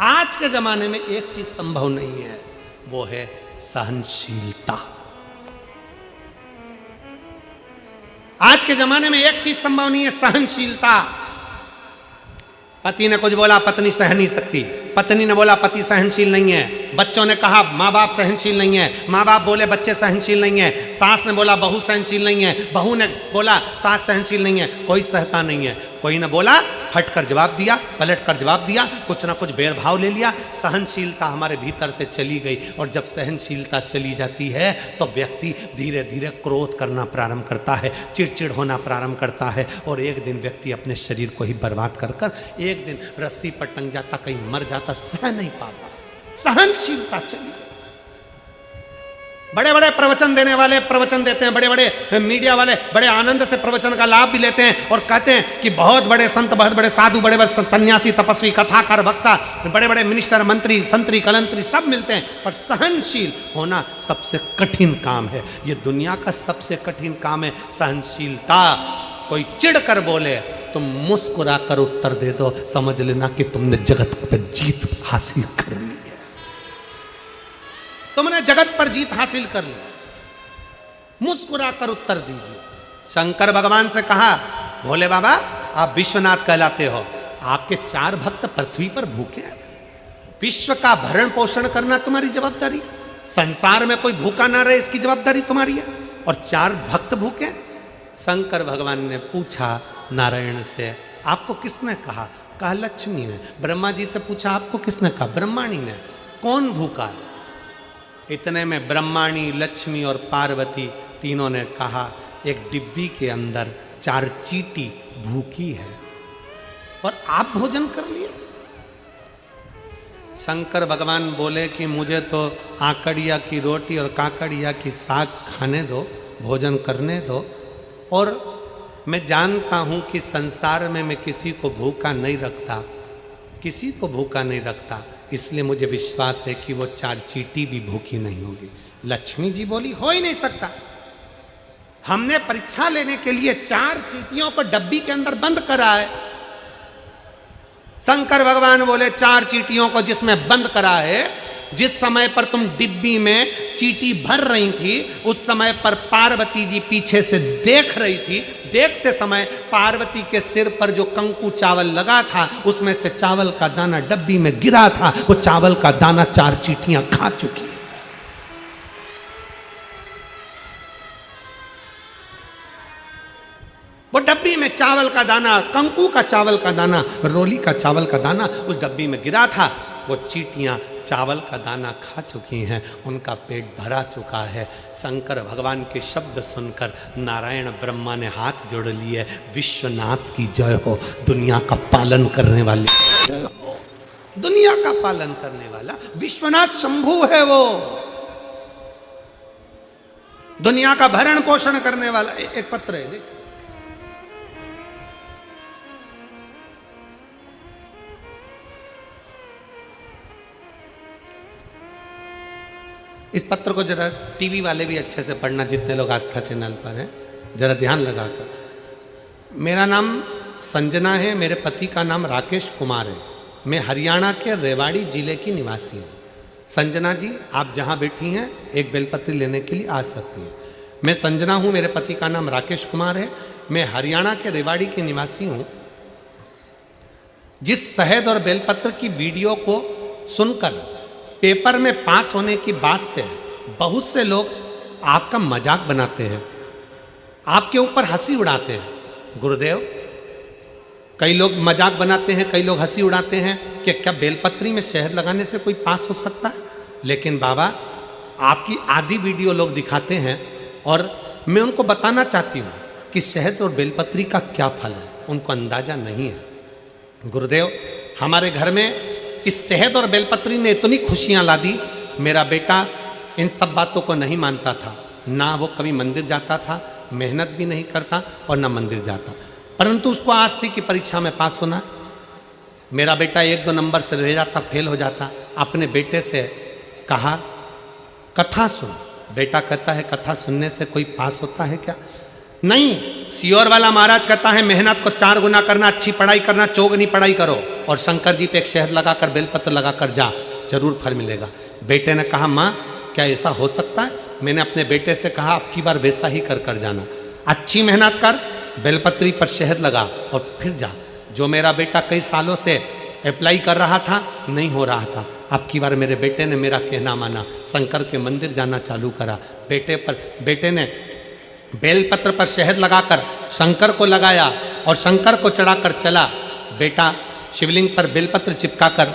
Speaker 1: आज के जमाने में एक चीज संभव नहीं है, वो है सहनशीलता। आज के जमाने में एक चीज संभव नहीं है, सहनशीलता। पति ने कुछ बोला, पत्नी सह नहीं सकती। पत्नी ने बोला, पति सहनशील नहीं है। बच्चों ने कहा, माँ बाप सहनशील नहीं है। माँ बाप बोले, बच्चे सहनशील नहीं है। सास ने बोला, बहू सहनशील नहीं है। बहू ने बोला, सास सहनशील नहीं है। कोई सहता नहीं है। कोई ने बोला, हटकर जवाब दिया, पलटकर जवाब दिया, कुछ ना कुछ भेदभाव ले लिया। सहनशीलता हमारे भीतर से चली गई, और जब सहनशीलता चली जाती है तो व्यक्ति धीरे धीरे क्रोध करना प्रारंभ करता है, चिड़चिड़ होना प्रारंभ करता है, और एक दिन व्यक्ति अपने शरीर को ही बर्बाद कर कर एक दिन रस्सी पर टंग जाता, कहीं मर जाता, सह नहीं पाता। सहनशीलता चली गई। बड़े बड़े प्रवचन देने वाले प्रवचन देते हैं, बड़े बड़े मीडिया वाले बड़े आनंद से प्रवचन का लाभ भी लेते हैं और कहते हैं कि बहुत बड़े संत, बहुत बड़े साधु, बड़े बड़े सन्यासी, तपस्वी, कथाकार, वक्ता, बड़े बड़े मिनिस्टर, मंत्री, संतरी, कलंतरी सब मिलते हैं, पर सहनशील होना सबसे कठिन काम है। ये दुनिया का सबसे कठिन काम है, सहनशीलता। कोई चिढ़ कर बोले, तुम मुस्कुरा कर उत्तर दे दो, समझ लेना कि तुमने जगत पर जीत हासिल कर ली है। तुमने जगत पर जीत हासिल कर ली। मुस्कुरा कर उत्तर दीजिए। शंकर भगवान से कहा, भोले बाबा आप विश्वनाथ कहलाते हो, आपके 4 भक्त पृथ्वी पर भूखे हैं, विश्व का भरण पोषण करना तुम्हारी जवाबदारी है, संसार में कोई भूखा ना रहे इसकी जवाबदारी तुम्हारी है, और 4 भक्त भूखे। शंकर भगवान ने पूछा नारायण से, आपको किसने कहा? कहा लक्ष्मी ने। ब्रह्मा जी से पूछा, आपको किसने कहा? ब्रह्माणी ने। कौन भूखा है? इतने में ब्रह्माणी, लक्ष्मी और पार्वती तीनों ने कहा, एक डिब्बी के अंदर 4 चींटी भूखी है और आप भोजन कर लिए। शंकर भगवान बोले कि मुझे तो आकड़िया की रोटी और काकड़िया की साग खाने दो, भोजन करने दो, और मैं जानता हूं कि संसार में मैं किसी को भूखा नहीं रखता, किसी को भूखा नहीं रखता, इसलिए मुझे विश्वास है कि वो 4 चींटी भी भूखी नहीं होगी। लक्ष्मी जी बोली, हो ही नहीं सकता, हमने परीक्षा लेने के लिए 4 चींटियों को डब्बी के अंदर बंद करा है। शंकर भगवान बोले, 4 चींटियों को जिसमें बंद करा है, जिस समय पर तुम डिब्बी में चींटी भर रही थी, उस समय पर पार्वती जी पीछे से देख रही थी। देखते समय पार्वती के सिर पर जो कंकु चावल लगा था, उसमें से चावल का दाना डब्बी में गिरा था। वो चावल का दाना 4 चींटियां खा चुकी। वो डब्बी में चावल का दाना, कंकु का चावल का दाना, रोली का चावल का दाना उस डब्बी में गिरा था। वो चींटियां चावल का दाना खा चुकी हैं, उनका पेट भरा चुका है। शंकर भगवान के शब्द सुनकर नारायण ब्रह्मा ने हाथ जोड़ लिए, विश्वनाथ की जय हो, दुनिया का पालन करने वाले जय हो, दुनिया का पालन करने वाला विश्वनाथ शंभु है। वो दुनिया का भरण पोषण करने वाला। एक पत्र है, देख, इस पत्र को जरा टीवी वाले भी अच्छे से पढ़ना, जितने लोग आस्था चैनल पर हैं, जरा ध्यान लगाकर। मेरा नाम संजना है, मेरे पति का नाम राकेश कुमार है, मैं हरियाणा के रेवाड़ी जिले की निवासी हूँ। संजना जी, आप जहाँ बैठी हैं एक बेलपत्री लेने के लिए आ सकती हैं। मैं संजना हूँ, मेरे पति का नाम राकेश कुमार है, मैं हरियाणा के रेवाड़ी की निवासी हूँ। जिस शहद और बेलपत्र की वीडियो को सुनकर पेपर में पास होने की बात से बहुत से लोग आपका मजाक बनाते हैं, आपके ऊपर हंसी उड़ाते हैं। गुरुदेव, कई लोग मजाक बनाते हैं, कई लोग हंसी उड़ाते हैं कि क्या बेलपत्री में शहद लगाने से कोई पास हो सकता है? लेकिन बाबा, आपकी आधी वीडियो लोग दिखाते हैं और मैं उनको बताना चाहती हूँ कि शहद और बेलपत्री का क्या फल है, उनको अंदाजा नहीं है। गुरुदेव, हमारे घर में इस शहद और बेलपत्री ने इतनी खुशियां ला दी। मेरा बेटा इन सब बातों को नहीं मानता था, ना वो कभी मंदिर जाता था, मेहनत भी नहीं करता और ना मंदिर जाता, परंतु उसको आस थी कि परीक्षा में पास होना। मेरा बेटा 1-2 नंबर से रह जाता, फेल हो जाता। अपने बेटे से कहा, कथा सुन। बेटा कहता है, कथा सुनने से कोई पास होता है क्या? नहीं, सियोर वाला महाराज कहता है मेहनत को 4 गुना करना, अच्छी पढ़ाई करना, चौगुनी पढ़ाई करो और शंकर जी पे एक शहद लगाकर बेलपत्र लगाकर जा, जरूर फल मिलेगा। बेटे ने कहा माँ क्या ऐसा हो सकता है? मैंने अपने बेटे से कहा अब की बार वैसा ही कर जाना, अच्छी मेहनत कर, बेलपत्री पर शहद लगा और फिर जा। जो मेरा बेटा कई सालों से अप्लाई कर रहा था, नहीं हो रहा था, अब की बार मेरे बेटे ने मेरा कहना माना, शंकर के मंदिर जाना चालू करा। बेटे ने बेलपत्र पर शहद लगाकर शंकर को लगाया और शंकर को चढ़ाकर चला। बेटा शिवलिंग पर बेलपत्र चिपकाकर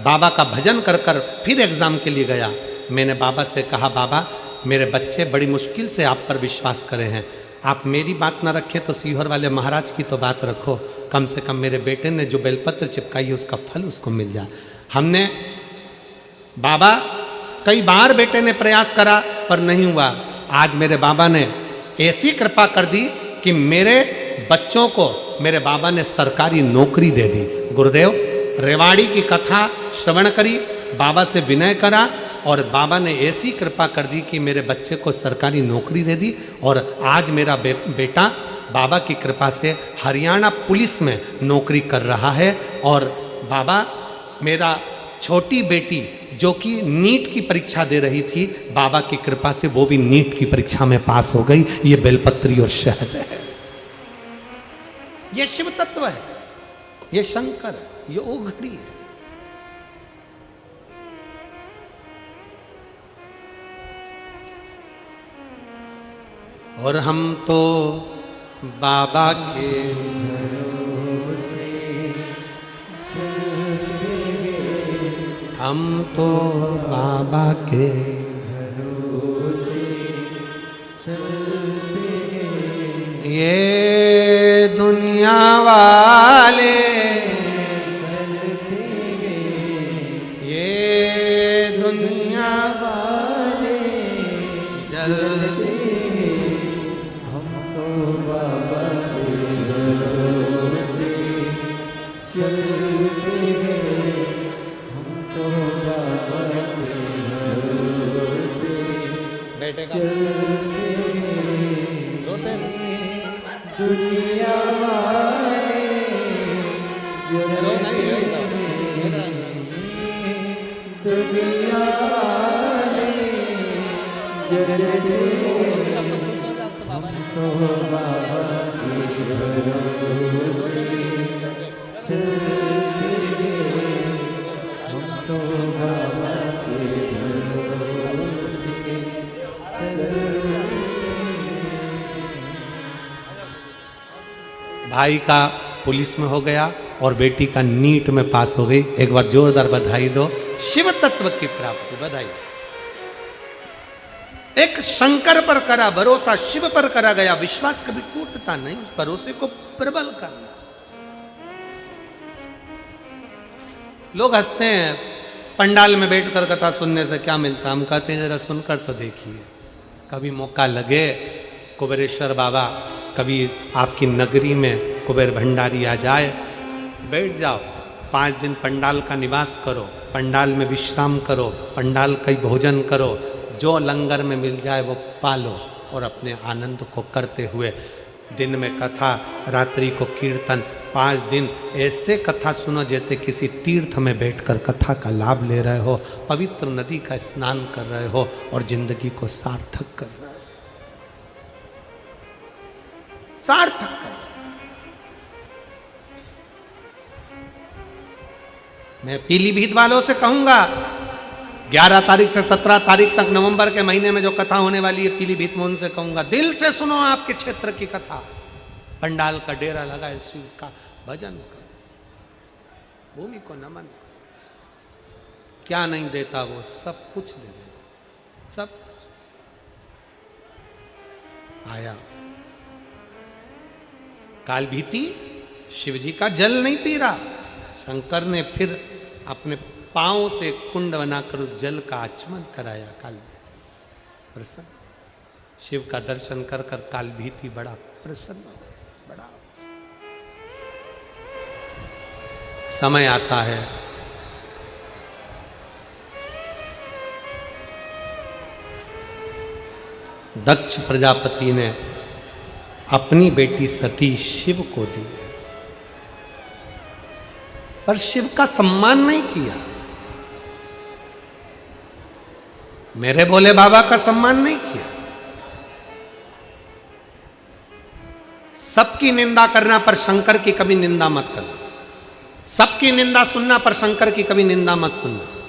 Speaker 1: बाबा का भजन कर फिर एग्जाम के लिए गया। मैंने बाबा से कहा बाबा मेरे बच्चे बड़ी मुश्किल से आप पर विश्वास करे हैं, आप मेरी बात ना रखें तो सीहोर वाले महाराज की तो बात रखो, कम से कम मेरे बेटे ने जो बेलपत्र चिपकाई है उसका फल उसको मिल जाए। हमने बाबा कई बार बेटे ने प्रयास करा पर नहीं हुआ। आज मेरे बाबा ने ऐसी कृपा कर दी कि मेरे बच्चों को मेरे बाबा ने सरकारी नौकरी दे दी। गुरुदेव रेवाड़ी की कथा श्रवण करी, बाबा से विनय करा और बाबा ने ऐसी कृपा कर दी कि मेरे बच्चे को सरकारी नौकरी दे दी और आज मेरा बेटा बाबा की कृपा से हरियाणा पुलिस में नौकरी कर रहा है। और बाबा मेरा छोटी बेटी जो कि नीट की परीक्षा दे रही थी, बाबा की कृपा से वो भी नीट की परीक्षा में पास हो गई। ये बेलपत्री और शहद है, ये शिव तत्व है, ये शंकर है, ये ओघड़ी है। और हम तो बाबा के भरोसे, हम तो बाबा के भरोसे ये दुनिया वाले चलते, ये दुनिया वाले चलते,
Speaker 2: हम तो बाबा के भरोसे चलते हैं, हम तो बाबा के भरोसे
Speaker 1: बेटे का
Speaker 2: चलते
Speaker 1: रोते हैं।
Speaker 2: दुनिया वाले
Speaker 1: रो नहीं है,
Speaker 2: दुनिया वाले जलते तो बाबा के भरोसे चलते हैं, हम तो बाबा के भरोसे चलते।
Speaker 1: भाई का पुलिस में हो गया और बेटी का नीट में पास हो गई। एक बार जोरदार बधाई दो, शिव तत्व की प्राप्ति, बधाई। एक शंकर पर करा भरोसा, शिव पर करा गया विश्वास कभी टूटता नहीं, उस भरोसे को प्रबल करना। लोग हंसते हैं पंडाल में बैठकर कथा सुनने से क्या मिलता, हम कहते हैं जरा सुनकर तो देखिए। कभी मौका लगे कुबेरेश्वर बाबा, कभी आपकी नगरी में कुबेर भंडारी आ जाए, बैठ जाओ, 5 दिन पंडाल का निवास करो, पंडाल में विश्राम करो, पंडाल का भोजन करो, जो लंगर में मिल जाए वो पालो और अपने आनंद को करते हुए दिन में कथा, रात्रि को कीर्तन, 5 दिन ऐसे कथा सुनो जैसे किसी तीर्थ में बैठकर कथा का लाभ ले रहे हो, पवित्र नदी का स्नान कर रहे हो और जिंदगी को सार्थक कर रहे हो, सार्थक कर। मैं पीलीभीत वालों से कहूंगा 11 तारीख से 17 तारीख तक नवंबर के महीने में जो कथा होने वाली है पीलीभीत में, उनसे कहूंगा दिल से सुनो आपके क्षेत्र की कथा, पंडाल का डेरा लगाए, शिव का भजन करो, भूमि को नमन करो। क्या नहीं देता वो सब कुछ दे देता, सब कुछ। आया कालभीति, शिव जी का जल नहीं पी रहा, शंकर ने फिर अपने पांव से कुंड बनाकर उस जल का आचमन कराया। कालभीति प्रसन्न, शिव का दर्शन कर कर कालभीति बड़ा प्रसन्न हो, बड़ा समय आता है दक्ष प्रजापति ने अपनी बेटी सती शिव को दी, पर शिव का सम्मान नहीं किया। मेरे भोले बाबा का सम्मान नहीं किया। सबकी निंदा करना पर शंकर की कभी निंदा मत करना। सबकी निंदा सुनना पर शंकर की कभी निंदा मत सुनना।